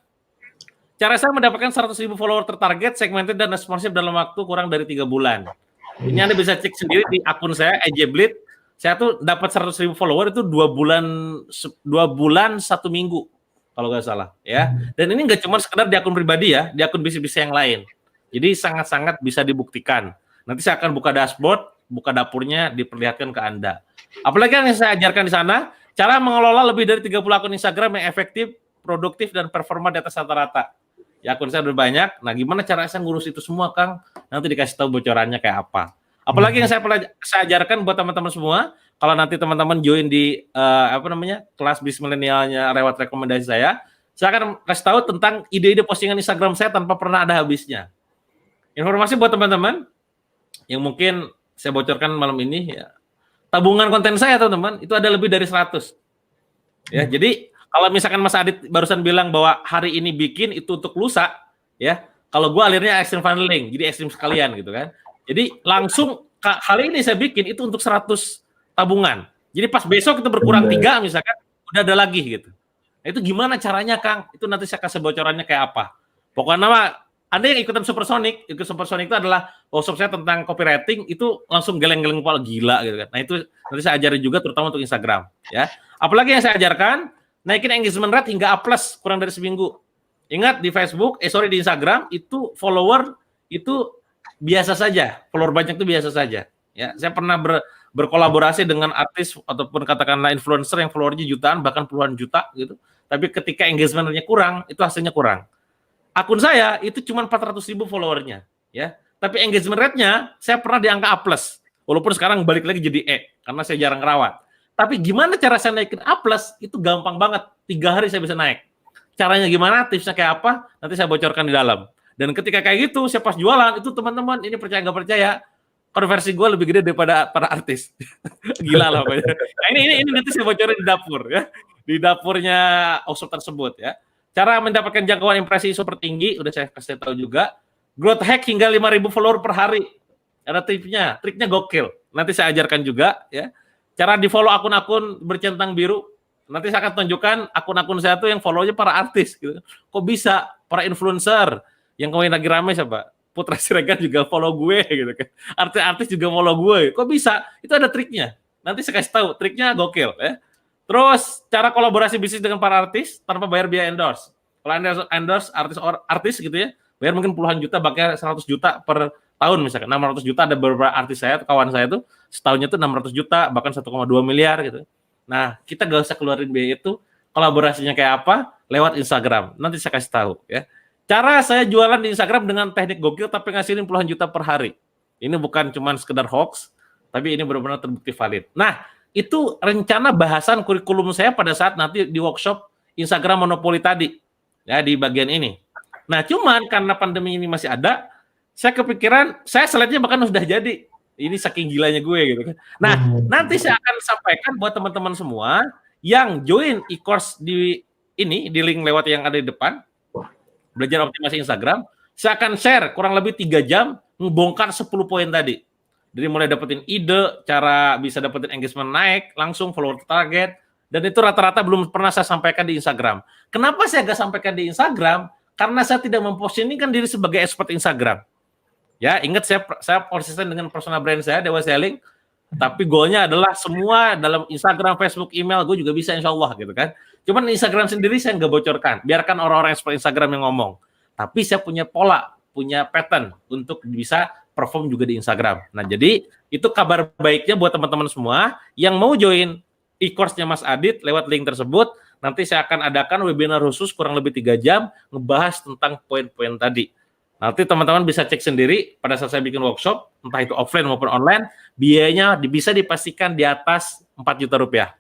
Speaker 1: cara saya mendapatkan 100.000 follower tertarget, segmented dan responsif dalam waktu kurang dari 3 bulan. Ini Anda bisa cek sendiri di akun saya, @jblit. Saya tuh dapat 100.000 follower itu 2 bulan 1 minggu kalau nggak salah ya. Dan ini nggak cuma sekedar di akun pribadi ya, di akun bisnis yang lain. Jadi sangat-sangat bisa dibuktikan. Nanti saya akan buka dashboard, buka dapurnya, diperlihatkan ke Anda. Apalagi yang saya ajarkan di sana, cara mengelola lebih dari 30 akun Instagram yang efektif, produktif, dan performa di atas rata-rata. Ya akun saya udah banyak. Nah gimana cara saya ngurus itu semua Kang? Nanti dikasih tahu bocorannya kayak apa. Apalagi yang saya ajarkan buat teman-teman semua, kalau nanti teman-teman join di kelas bisnis milenialnya lewat rekomendasi saya akan kasih tahu tentang ide-ide postingan Instagram saya tanpa pernah ada habisnya. Informasi buat teman-teman yang mungkin saya bocorkan malam ini ya. Tabungan konten saya teman-teman itu ada lebih dari 100. Ya, jadi kalau misalkan Mas Adit barusan bilang bahwa hari ini bikin itu untuk lusa, ya. Kalau gue alirnya extreme funneling, jadi ekstrim sekalian gitu kan. Jadi langsung kali ini saya bikin itu untuk 100 tabungan. Jadi pas besok itu berkurang 3 misalkan, udah ada lagi gitu. Nah, itu gimana caranya Kang? Itu nanti saya kasih bocorannya kayak apa. Pokoknya Anda yang ikutan Supersonic, ikut Supersonic itu adalah workshop saya tentang copywriting, itu langsung geleng-geleng kepala gila gitu kan. Nah itu nanti saya ajarin juga terutama untuk Instagram. Ya. Apalagi yang saya ajarkan, naikin engagement rate hingga A+ kurang dari seminggu. Ingat di Facebook, di Instagram itu follower itu biasa saja, follower banyak itu biasa saja. Ya, saya pernah berkolaborasi dengan artis ataupun katakanlah influencer yang followernya jutaan bahkan puluhan juta gitu. Tapi ketika engagementnya kurang, itu hasilnya kurang. Akun saya itu cuma 400.000 followernya, ya. Tapi engagement rate-nya saya pernah di angka A+. Walaupun sekarang balik lagi jadi E karena saya jarang rawat. Tapi gimana cara saya naikin A+, itu gampang banget. 3 hari saya bisa naik. Caranya gimana, tipsnya kayak apa, nanti saya bocorkan di dalam. Dan ketika kayak gitu, saya pas jualan, itu teman-teman, ini percaya nggak percaya, konversi gue lebih gede daripada para artis. Gila lah. Nah, ini nanti saya bocorin di dapur, ya. Di dapurnya workshop tersebut, ya. Cara mendapatkan jangkauan impresi super tinggi, udah saya kasih tahu juga. Growth hack hingga 5.000 follower per hari. Ada triknya gokil. Nanti saya ajarkan juga, ya. Cara di-follow akun-akun bercentang biru. Nanti saya akan tunjukkan akun-akun saya tuh yang follow-nya para artis. Gitu. Kok bisa? Para influencer. Yang kemarin lagi rame siapa? Putra Siregar juga follow gue gitu kan. Artis-artis juga follow gue. Kok bisa? Itu ada triknya. Nanti saya kasih tahu. Triknya gokil, ya. Terus cara kolaborasi bisnis dengan para artis tanpa bayar biaya endorse. Kalau endorse artis gitu ya, bayar mungkin puluhan juta, bahkan 100 juta per tahun misalkan. 600 juta ada beberapa artis saya, kawan saya tuh setahunnya tuh 600 juta, bahkan 1,2 miliar gitu. Nah, kita gak usah keluarin biaya itu. Kolaborasinya kayak apa? Lewat Instagram. Nanti saya kasih tahu ya. Cara saya jualan di Instagram dengan teknik gokil tapi ngasilin puluhan juta per hari. Ini bukan cuma sekedar hoax, tapi ini benar-benar terbukti valid. Nah, itu rencana bahasan kurikulum saya pada saat nanti di workshop Instagram monopoli tadi. Ya, di bagian ini. Nah, cuman karena pandemi ini masih ada, saya kepikiran, saya slide-nya bahkan sudah jadi. Ini saking gilanya gue gitu kan. Nah, nanti saya akan sampaikan buat teman-teman semua yang join e-course di link lewat yang ada di depan, belajar optimasi Instagram, saya akan share kurang lebih 3 jam membongkar 10 poin tadi. Dari mulai dapetin ide, cara bisa dapetin engagement naik, langsung follower target, dan itu rata-rata belum pernah saya sampaikan di Instagram. Kenapa saya nggak sampaikan di Instagram? Karena saya tidak memposisikan diri sebagai expert Instagram. Ya, ingat saya konsisten dengan personal brand saya, Dewa Selling, tapi goalnya adalah semua dalam Instagram, Facebook, email, gue juga bisa insya Allah gitu kan. Cuman Instagram sendiri saya nggak bocorkan, biarkan orang-orang expert Instagram yang ngomong. Tapi saya punya pola, punya pattern untuk bisa perform juga di Instagram. Nah, jadi itu kabar baiknya buat teman-teman semua yang mau join e-course-nya Mas Adit lewat link tersebut. nanti saya akan adakan webinar khusus kurang lebih 3 jam ngebahas tentang poin-poin tadi. Nanti teman-teman bisa cek sendiri pada saat saya bikin workshop, entah itu offline maupun online, biayanya bisa dipastikan di atas 4 juta rupiah.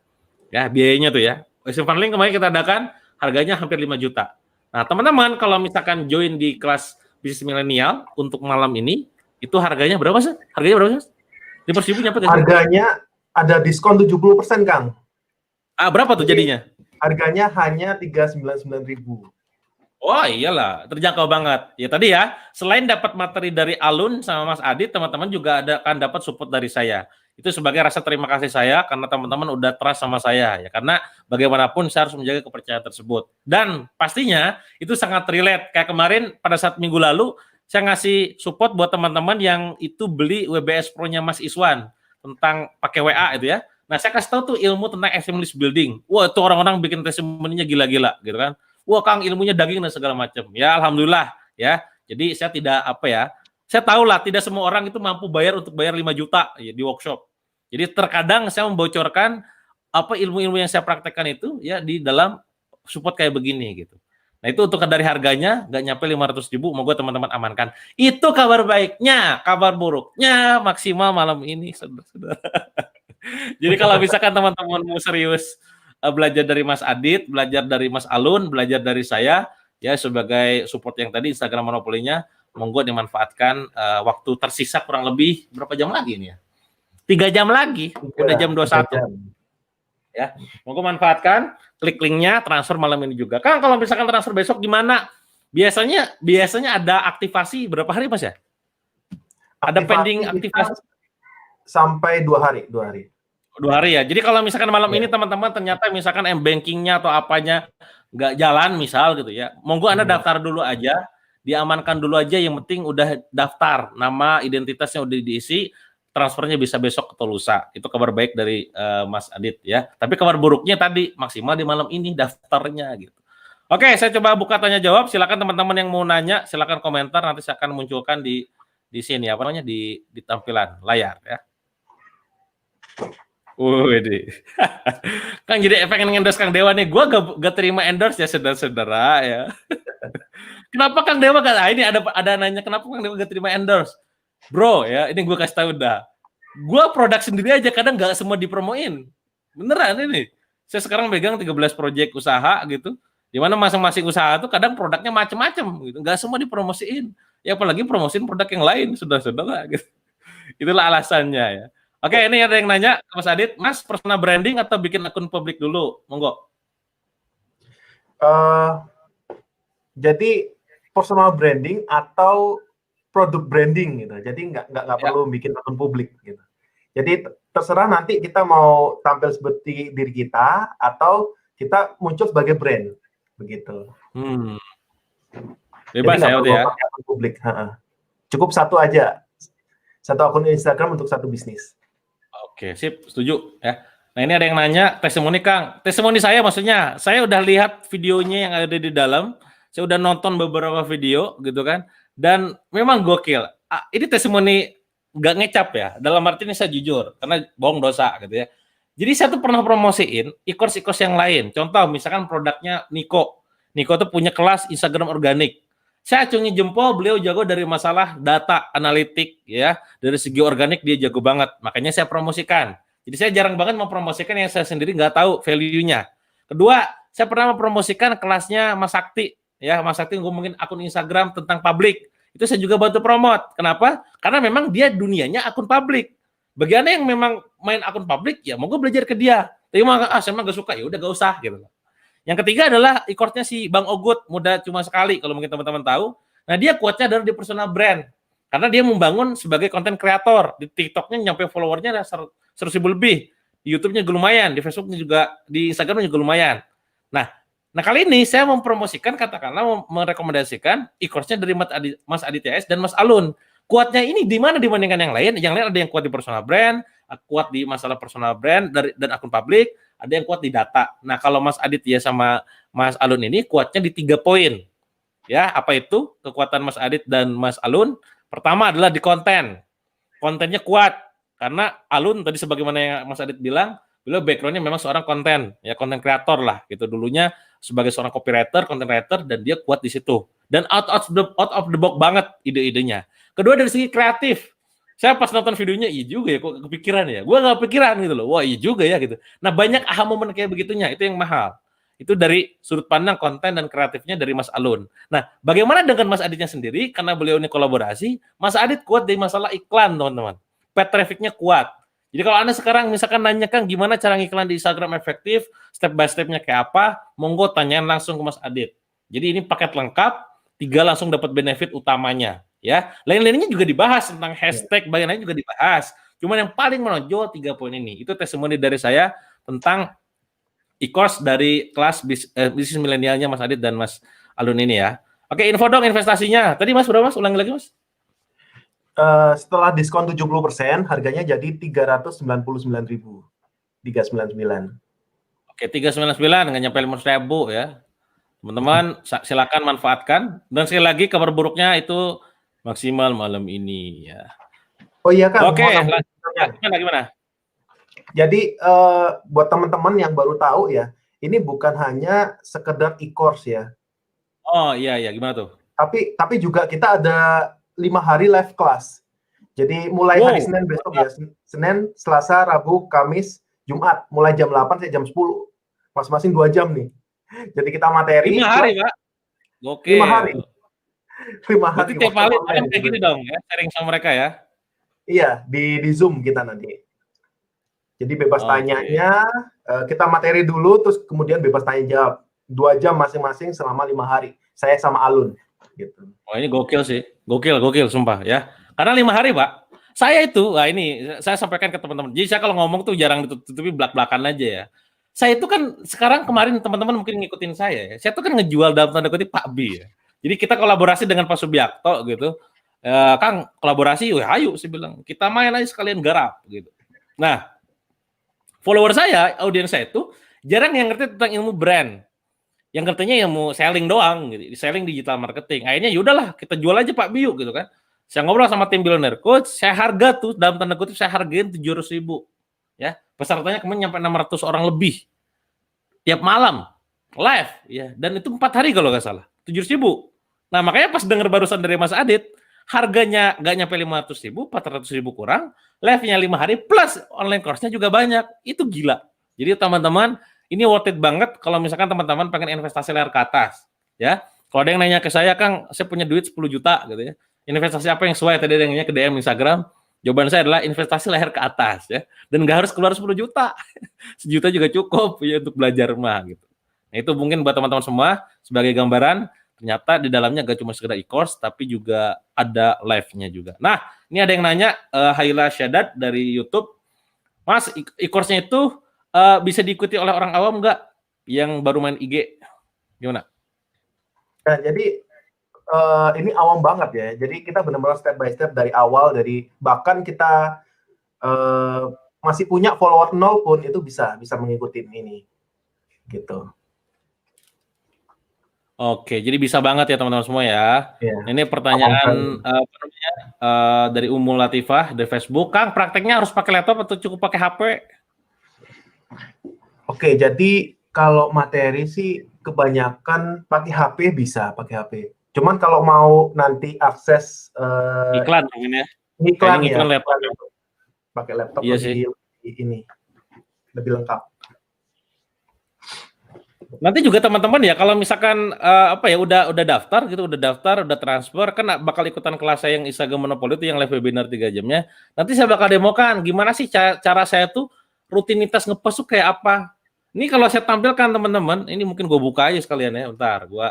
Speaker 1: Ya, biayanya tuh ya. Ocean Funneling kemarin kita adakan harganya hampir 5 juta. Nah, teman-teman kalau misalkan join di kelas bisnis milenial untuk malam ini, itu harganya berapa sih? Harganya berapa sih? 5.000 nyampe?
Speaker 2: Harganya ada diskon 70%, Kang.
Speaker 1: Berapa tuh jadinya?
Speaker 2: Harganya hanya 399.000.
Speaker 1: Oh iyalah, terjangkau banget. Ya tadi ya, selain dapat materi dari Alun sama Mas Adit, teman-teman juga akan dapat support dari saya. Itu sebagai rasa terima kasih saya karena teman-teman udah trust sama saya ya. Karena bagaimanapun saya harus menjaga kepercayaan tersebut. Dan pastinya itu sangat relate. Kayak kemarin pada saat minggu lalu saya ngasih support buat teman-teman yang itu beli WBS Pro-nya Mas Iswan tentang pakai WA itu ya. Nah, saya kasih tahu tuh ilmu tentang FM list building. Wah, itu orang-orang bikin testimoninya gila-gila gitu kan. Wah, Kang, ilmunya daging dan segala macam. Ya, alhamdulillah ya. Jadi saya tidak saya tahu lah tidak semua orang itu mampu bayar untuk bayar 5 juta ya, di workshop. Jadi terkadang saya membocorkan ilmu-ilmu yang saya praktekkan itu ya di dalam support kayak begini gitu. Nah, itu untuk dari harganya nggak nyampe 500.000, moga teman-teman amankan. Itu kabar baiknya, kabar buruknya maksimal malam ini, saudara-saudara. Jadi kalau misalkan teman-teman mau serius belajar dari Mas Adit, belajar dari Mas Alun, belajar dari saya, ya sebagai support yang tadi Instagram Monopolinya, monggo dimanfaatkan waktu tersisa kurang lebih berapa jam lagi nih ya? 3 jam lagi, udah jam 21. Ya, monggo manfaatkan, klik linknya, transfer malam ini juga. Kang, kalau misalkan transfer besok gimana? Biasanya ada aktivasi berapa hari Mas ya? Ada pending aktivasi
Speaker 2: sampai 2 hari.
Speaker 1: 2 hari ya. Jadi kalau misalkan malam ini teman-teman ternyata misalkan m-bankingnya atau apanya nggak jalan misal gitu ya, monggo Anda daftar dulu aja, diamankan dulu aja, yang penting udah daftar, nama, identitasnya udah diisi, transfernya bisa besok atau lusa. Itu kabar baik dari Mas Adit ya. Tapi kabar buruknya tadi maksimal di malam ini daftarnya gitu. Oke, saya coba buka tanya jawab. Silakan teman-teman yang mau nanya, silakan komentar, nanti saya akan munculkan di sini di tampilan layar ya. Wih, Kang jadi pengen endorse Kang Dewa nih. Gue gak terima endorse ya saudara-saudara ya. Kenapa Kang Dewa gak? Ini ada nanya kenapa Kang Dewa gak terima endorse, bro ya. Ini gue kasih tahu dah. Gue produk sendiri aja kadang gak semua dipromoin. Beneran ini. Saya sekarang megang 13 proyek usaha gitu. Dimana masing-masing usaha tuh kadang produknya macam-macam gitu. Gak semua dipromosiin. Ya apalagi promosiin produk yang lain, saudara-saudara gitu. Itulah alasannya ya. Oke, ini ada yang nanya ke Mas Adit, Mas personal branding atau bikin akun publik dulu? Monggo.
Speaker 2: Jadi personal branding atau produk branding gitu. Jadi nggak perlu bikin akun publik gitu. Jadi terserah nanti kita mau tampil seperti diri kita atau kita muncul sebagai brand begitu.
Speaker 1: Bebas ya,
Speaker 2: akun publik. Cukup satu aja. Satu akun Instagram untuk satu bisnis.
Speaker 1: Oke, sip, setuju ya. Nah, ini ada yang nanya, testimoni Kang. Testimoni saya maksudnya, saya udah lihat videonya yang ada di dalam, saya udah nonton beberapa video gitu kan, dan memang gokil. Ini testimoni nggak ngecap ya, dalam arti ini saya jujur, karena bohong dosa gitu ya. Jadi saya tuh pernah promosiin e-course yang lain. Contoh, misalkan produknya Niko. Niko tuh punya kelas Instagram organik. Saya acungi jempol, beliau jago dari masalah data analitik ya, dari segi organik dia jago banget, makanya saya promosikan. Jadi saya jarang banget mempromosikan yang saya sendiri nggak tahu value-nya. Kedua, saya pernah mempromosikan kelasnya Mas Sakti ya, Mas Sakti ngomongin akun Instagram tentang publik, itu saya juga bantu promote. Kenapa? Karena memang dia dunianya akun publik. Bagi Anda yang memang main akun publik, ya monggo belajar ke dia. Tapi saya mah gak suka, ya udah gak usah gitu. Yang ketiga adalah e-course-nya si Bang Ogut, muda cuma sekali kalau mungkin teman-teman tahu. Nah, dia kuatnya adalah di personal brand. Karena dia membangun sebagai konten kreator. Di TikTok-nya nyampe followernya ada 100.000 lebih. Di YouTube-nya juga lumayan, di Facebook-nya juga, di Instagram-nya juga lumayan. Nah, kali ini saya mempromosikan, katakanlah merekomendasikan e-course-nya dari Mas Aditya S dan Mas Alun. Kuatnya ini di mana dibandingkan yang lain? Yang lain ada yang kuat di personal brand, kuat di masalah personal brand dan akun publik, ada yang kuat di data. Nah, kalau Mas Aditya sama Mas Alun ini kuatnya di 3 poin. Ya, apa itu kekuatan Mas Adit dan Mas Alun? Pertama adalah di konten. Kontennya kuat karena Alun tadi sebagaimana yang Mas Adit bilang, Beliau background-nya memang seorang konten, ya konten kreator lah gitu. Dulunya sebagai seorang copywriter, content writer, dan dia kuat di situ. Dan out of the box banget ide-idenya. Kedua dari segi kreatif. Saya pas nonton videonya, iya juga ya, kok kepikiran ya. Gue nggak kepikiran gitu loh. Wah iya juga ya gitu. Nah banyak aha momen kayak begitunya, itu yang mahal. Itu dari sudut pandang konten dan kreatifnya dari Mas Alun. Nah, bagaimana dengan Mas Aditnya sendiri? Karena beliau ini kolaborasi, Mas Adit kuat di masalah iklan, teman-teman. Paid traffic-nya kuat. Jadi kalau Anda sekarang misalkan nanya kan gimana cara ngiklan di Instagram efektif, step by step-nya kayak apa, monggo tanyain langsung ke Mas Adit. Jadi ini paket lengkap, 3 langsung dapat benefit utamanya. Ya, lain-lainnya juga dibahas tentang hashtag, bagian lain juga dibahas. Cuman yang paling menonjol 3 poin ini. Itu testimoni dari saya tentang e-course dari kelas bisnis milenialnya Mas Adit dan Mas Alun ini ya. Oke, info dong investasinya. Tadi Mas berapa Mas? Ulangi lagi Mas.
Speaker 2: Setelah diskon 70%, harganya jadi 399.399.
Speaker 1: Oke, 399 nggak nyampe 500.000 ya. Teman-teman silakan manfaatkan. Dan sekali lagi kabar buruknya itu maksimal malam ini ya.
Speaker 2: Oh iya Kang.
Speaker 1: Oke, gimana?
Speaker 2: Jadi buat teman-teman yang baru tahu ya, ini bukan hanya sekedar e-course ya.
Speaker 1: Oh iya gimana tuh?
Speaker 2: Tapi juga kita ada 5 hari live class. Jadi mulai hari Senin besok ya, Senin, Selasa, Rabu, Kamis, Jumat, mulai jam 8 sampai jam 10. Masing-masing 2 jam nih. Jadi kita materi
Speaker 1: 5 hari, Pak. Oke.
Speaker 2: 5 hari. 5 hari.
Speaker 1: Berarti tiap hari kayak gini dong ya, sharing sama mereka ya.
Speaker 2: Iya, di Zoom kita nanti. Jadi bebas tanyanya, kita materi dulu, terus kemudian bebas tanya jawab. 2 jam masing-masing selama 5 hari. Saya sama Alun. Gitu.
Speaker 1: Oh ini gokil sih, gokil sumpah ya. Karena 5 hari Pak, saya itu, ini saya sampaikan ke teman-teman. Jadi saya kalau ngomong tuh jarang ditutupi belak-belakan aja ya. Saya itu kan sekarang kemarin teman-teman mungkin ngikutin saya ya. Saya tuh kan ngejual dalam tanda kutip Pak B ya. Jadi kita kolaborasi dengan Pak Subiakto gitu. Kang kolaborasi, wah ayo sih bilang. Kita main aja sekalian garap gitu. Nah, follower saya, audiens saya itu jarang yang ngerti tentang ilmu brand. Yang ngertinya ilmu selling doang gitu, selling digital marketing. Akhirnya yaudahlah kita jual aja Pak Biu gitu kan. Saya ngobrol sama tim billionaire coach, saya harga tuh dalam tanda kutip saya hargain 700.000 ya. Pesertanya kemarin nyampe 600 orang lebih tiap malam live ya, dan itu 4 hari kalau nggak salah 700.000. Nah makanya pas denger barusan dari Mas Adit, harganya nggak nyampe 500.000, 400.000 kurang, live-nya 5 hari plus online course-nya juga banyak. Itu gila. Jadi teman-teman, ini worth it banget kalau misalkan teman-teman pengen investasi layar ke atas ya. Kalau ada yang nanya ke saya, Kang, saya punya duit 10 juta gitu ya, investasi apa yang sesuai? Tadi ada yang nanya ke DM Instagram, jawaban saya adalah investasi layar ke atas ya, dan nggak harus keluar 10 juta. 1 juta juga cukup ya untuk belajar mah gitu. Nah itu mungkin buat teman-teman semua sebagai gambaran, ternyata di dalamnya gak cuma sekedar e-course tapi juga ada live-nya juga. Nah ini ada yang nanya, Haila Syadat dari YouTube, Mas e-course-nya itu bisa diikuti oleh orang awam nggak yang baru main IG? Gimana?
Speaker 2: Nah, jadi ini awam banget ya. Jadi kita benar-benar step by step dari awal, dari bahkan kita masih punya follower 0 pun itu bisa mengikuti ini, gitu.
Speaker 1: Oke, jadi bisa banget ya teman-teman semua ya.
Speaker 2: Ya.
Speaker 1: Ini pertanyaan dari Umul Latifah dari Facebook, Kang, prakteknya harus pakai laptop atau cukup pakai HP?
Speaker 2: Oke, jadi kalau materi sih kebanyakan pakai HP bisa, pakai HP. Cuman kalau mau nanti akses
Speaker 1: iklan mungkin ya.
Speaker 2: Iklan ya,
Speaker 1: laptop.
Speaker 2: Pakai laptop
Speaker 1: iya
Speaker 2: lebih ini lebih lengkap.
Speaker 1: Nanti juga teman-teman ya kalau misalkan udah daftar gitu, udah transfer kan bakal ikutan kelas saya yang Instagram Monopoly itu yang live webinar 3 jamnya. Nanti saya bakal demokan gimana sih cara saya tuh rutinitas ngepost tuh kayak apa. Ini kalau saya tampilkan teman-teman, ini mungkin gue buka aja sekalian ya, bentar gue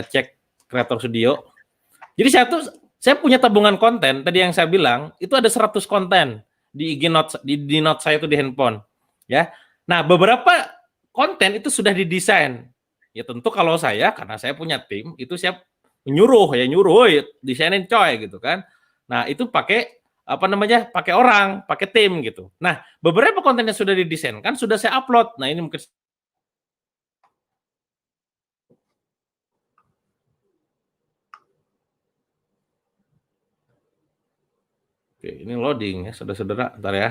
Speaker 1: cek Creator Studio. Jadi saya punya tabungan konten, tadi yang saya bilang, itu ada 100 konten di IG Notes, di note saya itu di handphone. Ya. Nah, beberapa konten itu sudah didesain. Ya tentu kalau saya, karena saya punya tim, itu siap nyuruh, desainin coy gitu kan. Nah, itu pakai pakai orang, pakai tim gitu. Nah, beberapa konten yang sudah didesain kan sudah saya upload. Nah, ini mungkin Oke, ini loading ya, saudara-saudara, bentar ya.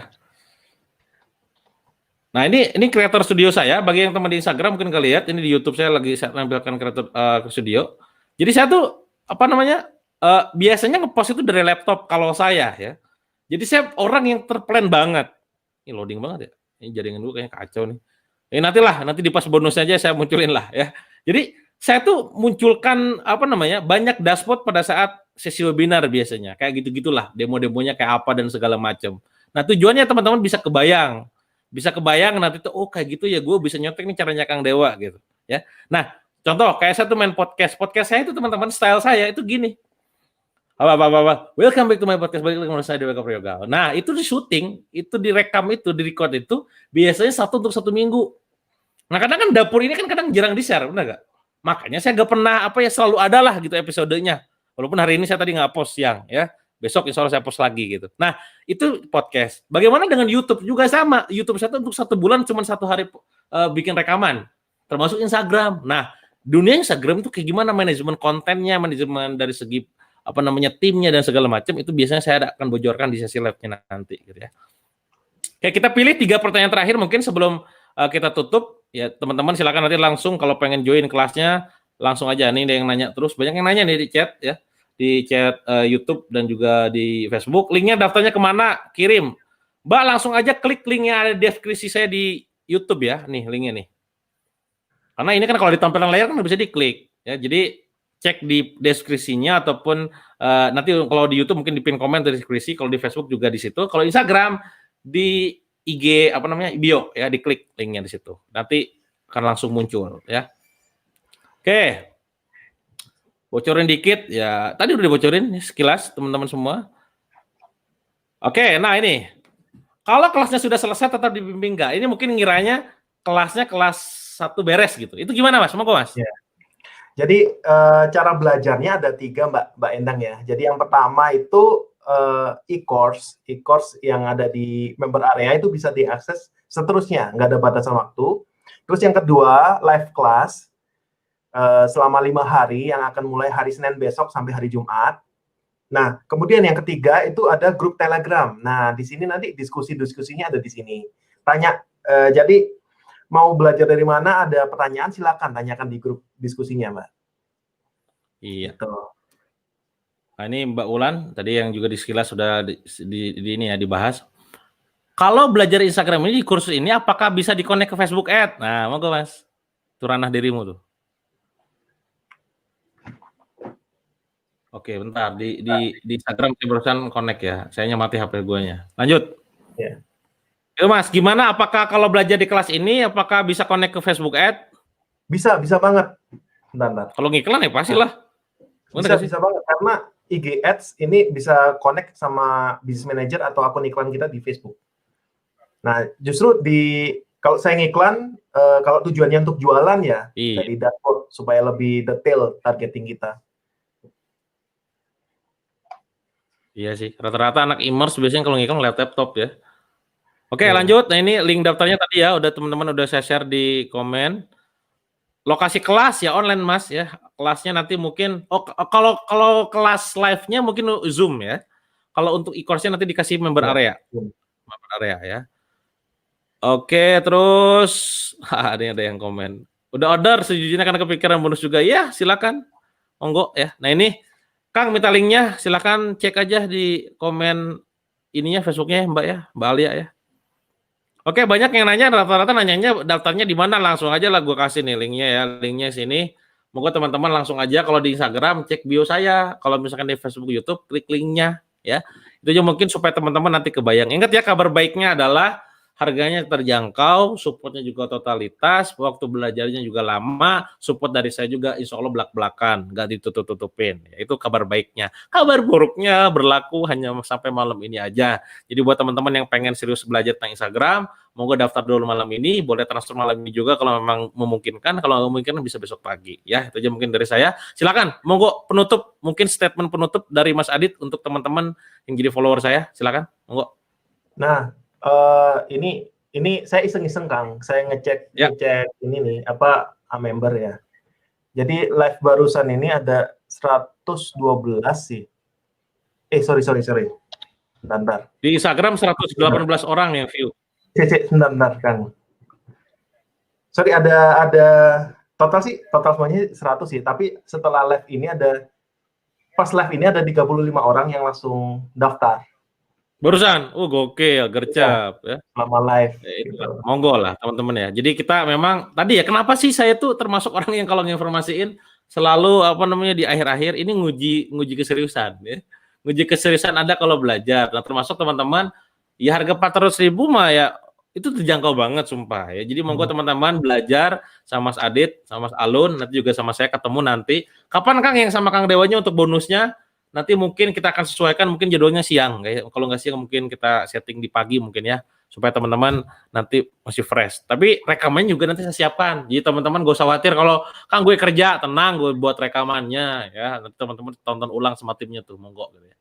Speaker 1: Nah, ini kreator studio saya. Bagi yang teman di Instagram mungkin kalian lihat, ini di YouTube saya lagi menampilkan kreator studio. Jadi saya tuh apa namanya? Biasanya ngepost itu dari laptop kalau saya ya. Jadi saya orang yang terplan banget. Ini loading banget ya. Ini jaringan gue kayaknya kacau nih. Nanti di pas bonusnya aja saya munculin lah ya. Jadi saya tuh munculkan apa namanya? Banyak dashboard pada saat sesi webinar biasanya. Kayak gitu-gitulah, demo-demonya kayak apa dan segala macam. Nah, tujuannya teman-teman bisa kebayang nanti tuh kayak gitu ya, gue bisa nyontek nih caranya Kang Dewa gitu ya. Nah, contoh kayak saya tuh main podcast saya itu teman-teman, style saya itu gini, welcome back to my podcast, balik lagi sama saya Dewa Kapriyoga. Nah, itu di syuting, itu direkam, itu di record, itu biasanya untuk satu minggu. Nah, kadang kan dapur ini kan kadang jarang di-share, benar gak? Makanya saya gak pernah selalu ada lah gitu episodenya, walaupun hari ini saya tadi nggak post siang ya. Besok insya Allah saya post lagi gitu. Nah, itu podcast. Bagaimana dengan YouTube? Juga sama. YouTube saya untuk 1 bulan cuma 1 hari bikin rekaman. Termasuk Instagram. Nah, dunia Instagram itu kayak gimana manajemen kontennya, manajemen dari segi timnya dan segala macam, itu biasanya saya akan bocorkan di sesi live-nya nanti gitu ya. Kayak kita pilih 3 pertanyaan terakhir mungkin sebelum kita tutup. Ya, teman-teman silakan nanti langsung kalau pengen join kelasnya, langsung aja. Nih ada yang nanya terus. Banyak yang nanya nih di chat ya. Di chat YouTube dan juga di Facebook. Linknya daftarnya kemana? Kirim. Mbak langsung aja klik linknya ada di deskripsi saya di YouTube ya. Nih linknya nih. Karena ini kan kalau di tampilan layar kan bisa diklik. Ya, jadi cek di deskripsinya ataupun nanti kalau di YouTube mungkin di pin komen di deskripsi. Kalau di Facebook juga di situ. Kalau Instagram di IG bio ya, diklik linknya di situ. Nanti akan langsung muncul ya. Oke. Bocorin dikit ya, tadi udah dibocorin sekilas teman-teman semua. Oke, nah ini kalau kelasnya sudah selesai tetap dibimbing nggak? Ini mungkin ngiranya kelasnya kelas 1 beres gitu. Itu gimana Mas? Monggo Mas.
Speaker 2: Ya. Jadi cara belajarnya ada 3 Mbak Endang ya. Jadi yang pertama itu e-course yang ada di member area itu bisa diakses seterusnya, nggak ada batasan waktu. Terus yang kedua live class selama 5 hari yang akan mulai hari Senin besok sampai hari Jumat. Nah, kemudian yang ketiga itu ada grup Telegram. Nah, di sini nanti diskusinya ada di sini. Jadi mau belajar dari mana, ada pertanyaan silakan tanyakan di grup diskusinya, Mbak.
Speaker 1: Iya.
Speaker 2: Gitu.
Speaker 1: Nah, ini Mbak Ulan tadi yang juga di sekilas sudah ini ya dibahas. Kalau belajar Instagram ini di kursus ini apakah bisa di-connect ke Facebook Ads? Nah, monggo Mas. Itu ranah dirimu tuh. Oke, bentar di Instagram saya barusan connect ya. Saya nyamati HP guanya. Lanjut.
Speaker 2: Ya.
Speaker 1: Itu Mas, gimana? Apakah kalau belajar di kelas ini apakah bisa connect ke Facebook Ads?
Speaker 2: Bisa banget. Bentar.
Speaker 1: Kalau ngiklan ya pastilah.
Speaker 2: Bisa banget karena IG Ads ini bisa connect sama Business Manager atau akun iklan kita di Facebook. Nah, justru kalau saya ngiklan, kalau tujuannya untuk jualan ya, dari dashboard supaya lebih detail targeting kita.
Speaker 1: Iya sih, rata-rata anak e-commerce biasanya kalau ngiklan lewat laptop ya. Oke, lanjut. Nah, ini link daftarnya tadi ya, teman-teman udah saya share di komen. Lokasi kelas ya online Mas ya. Kelasnya nanti mungkin kalau kelas live-nya mungkin Zoom ya. Kalau untuk e-course-nya nanti dikasih member area. Member area ya. Oke, terus ada yang komen. Udah order sejujurnya karena kepikiran bonus juga. Ya, silakan. Monggo ya. Nah, ini Kang minta linknya, silakan cek aja di komen ininya Facebooknya Mbak ya, Mbak Alia ya. Oke, banyak yang nanya, rata-rata nanyanya daftarnya di mana, langsung aja lah gue kasih nih linknya ya, linknya sini. Moga teman-teman langsung aja kalau di Instagram cek bio saya, kalau misalkan di Facebook, YouTube klik linknya ya. Itu aja mungkin supaya teman-teman nanti kebayang. Ingat ya, kabar baiknya adalah harganya terjangkau, supportnya juga totalitas, waktu belajarnya juga lama, support dari saya juga insya Allah belak-belakan, nggak ditutup-tutupin. Ya, itu kabar baiknya. Kabar buruknya berlaku hanya sampai malam ini aja. Jadi buat teman-teman yang pengen serius belajar tentang Instagram, monggo daftar dulu malam ini, boleh transfer malam ini juga kalau memang memungkinkan, kalau nggak memungkinkan bisa besok pagi. Ya, itu aja mungkin dari saya. Silakan, monggo penutup, mungkin statement penutup dari Mas Adit untuk teman-teman yang jadi follower saya. Silakan, monggo.
Speaker 2: Nah, ini saya iseng-iseng Kang, saya ngecek ini nih member ya. Jadi live barusan ini ada 112 sih. Sorry. Bentar.
Speaker 1: Di Instagram 118 orang yang view.
Speaker 2: Bentar Kang. sorry ada total semuanya 100 sih, tapi setelah live ini pas live ini ada 35 orang yang langsung daftar.
Speaker 1: Barusan, gokil, gercep ya.
Speaker 2: Selama live.
Speaker 1: Ya, itu
Speaker 2: Gitu.
Speaker 1: monggo lah teman-teman ya. Jadi kita memang tadi ya, kenapa sih saya tuh termasuk orang yang kalau nginformasiin selalu apa namanya di akhir-akhir ini nguji keseriusan ya. Nguji keseriusan ada kalau belajar. Nah, termasuk teman-teman ya harga 400.000 mah ya itu terjangkau banget sumpah ya. Jadi monggo teman-teman belajar sama Mas Adit, sama Mas Alun, nanti juga sama saya ketemu nanti. Kapan Kang yang sama Kang Dewanya untuk bonusnya? Nanti mungkin kita akan sesuaikan mungkin jadwalnya siang. Kalau nggak siang mungkin kita setting di pagi mungkin ya. Supaya teman-teman nanti masih fresh. Tapi rekamannya juga nanti saya siapkan. Jadi teman-teman gak usah khawatir kalau Kang gue kerja, tenang gue buat rekamannya ya. Nanti teman-teman tonton ulang sama timnya tuh, monggo gitu ya.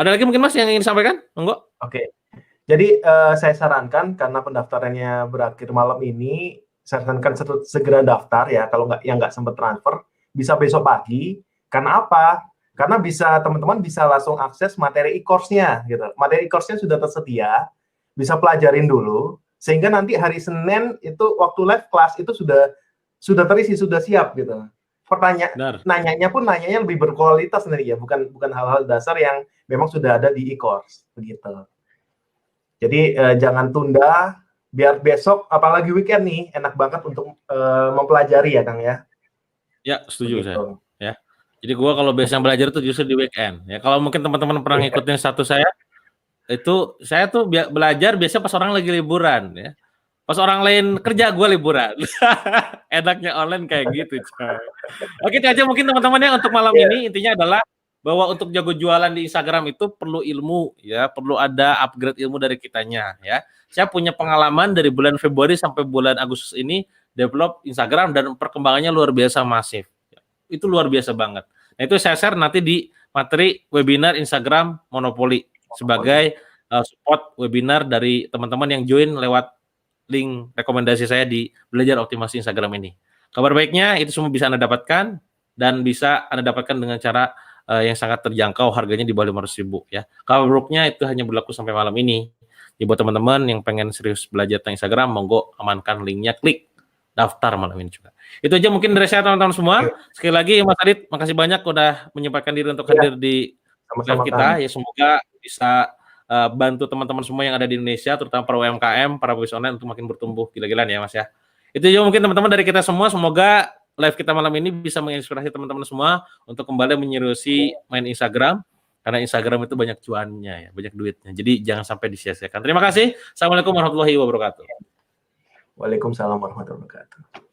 Speaker 1: Ada lagi mungkin Mas yang ingin disampaikan? Monggo.
Speaker 2: Oke. Jadi saya sarankan karena pendaftarannya berakhir malam ini, saya sarankan segera daftar ya. Kalau nggak sempat transfer, bisa besok pagi. Karena apa? Karena teman-teman bisa langsung akses materi e-course-nya gitu. Materi e-course-nya sudah tersedia, bisa pelajarin dulu sehingga nanti hari Senin itu waktu live kelas itu sudah terisi, sudah siap gitu. Nanyanya lebih berkualitas nanti ya, bukan hal-hal dasar yang memang sudah ada di e-course begitu. Jadi jangan tunda, biar besok apalagi weekend nih enak banget untuk mempelajari ya Kang ya.
Speaker 1: Ya, setuju begitu. Saya. Ya. Jadi gua kalau biasanya belajar itu justru di weekend. Ya, kalau mungkin teman-teman pernah ngikutin status saya, itu saya tuh belajar biasanya pas orang lagi liburan ya. Pas orang lain kerja gue liburan. Enaknya online kayak gitu, coy. Oke, itu aja mungkin teman-teman ya untuk malam ini. Intinya adalah bahwa untuk jago jualan di Instagram itu perlu ilmu ya, perlu ada upgrade ilmu dari kitanya ya. Saya punya pengalaman dari bulan Februari sampai bulan Agustus ini develop Instagram dan perkembangannya luar biasa masif. Itu luar biasa banget. Nah, itu saya share nanti di materi webinar Instagram Monopoli sebagai support webinar dari teman-teman yang join lewat link rekomendasi saya di Belajar Optimasi Instagram ini. Kabar baiknya itu semua bisa Anda dapatkan dan bisa Anda dapatkan dengan cara yang sangat terjangkau, harganya di bawah 500.000 ya. Kabar buruknya itu hanya berlaku sampai malam ini. Jadi buat teman-teman yang pengen serius belajar tentang Instagram, monggo amankan linknya, klik daftar malam ini juga. Itu aja mungkin dari saya teman-teman semua. Sekali lagi Mas Adit, makasih banyak udah menyempatkan diri untuk hadir di live kita. Ya semoga bisa bantu teman-teman semua yang ada di Indonesia, terutama para UMKM, para bisnis online untuk makin bertumbuh gila-gilaan ya Mas ya. Itu juga mungkin teman-teman dari kita semua. Semoga live kita malam ini bisa menginspirasi teman-teman semua untuk kembali menyerusi main Instagram. Karena Instagram itu banyak cuannya ya, banyak duitnya. Jadi jangan sampai disia-siakan. Terima kasih. Assalamualaikum warahmatullahi wabarakatuh.
Speaker 2: Waalaikumsalam warahmatullahi wabarakatuh.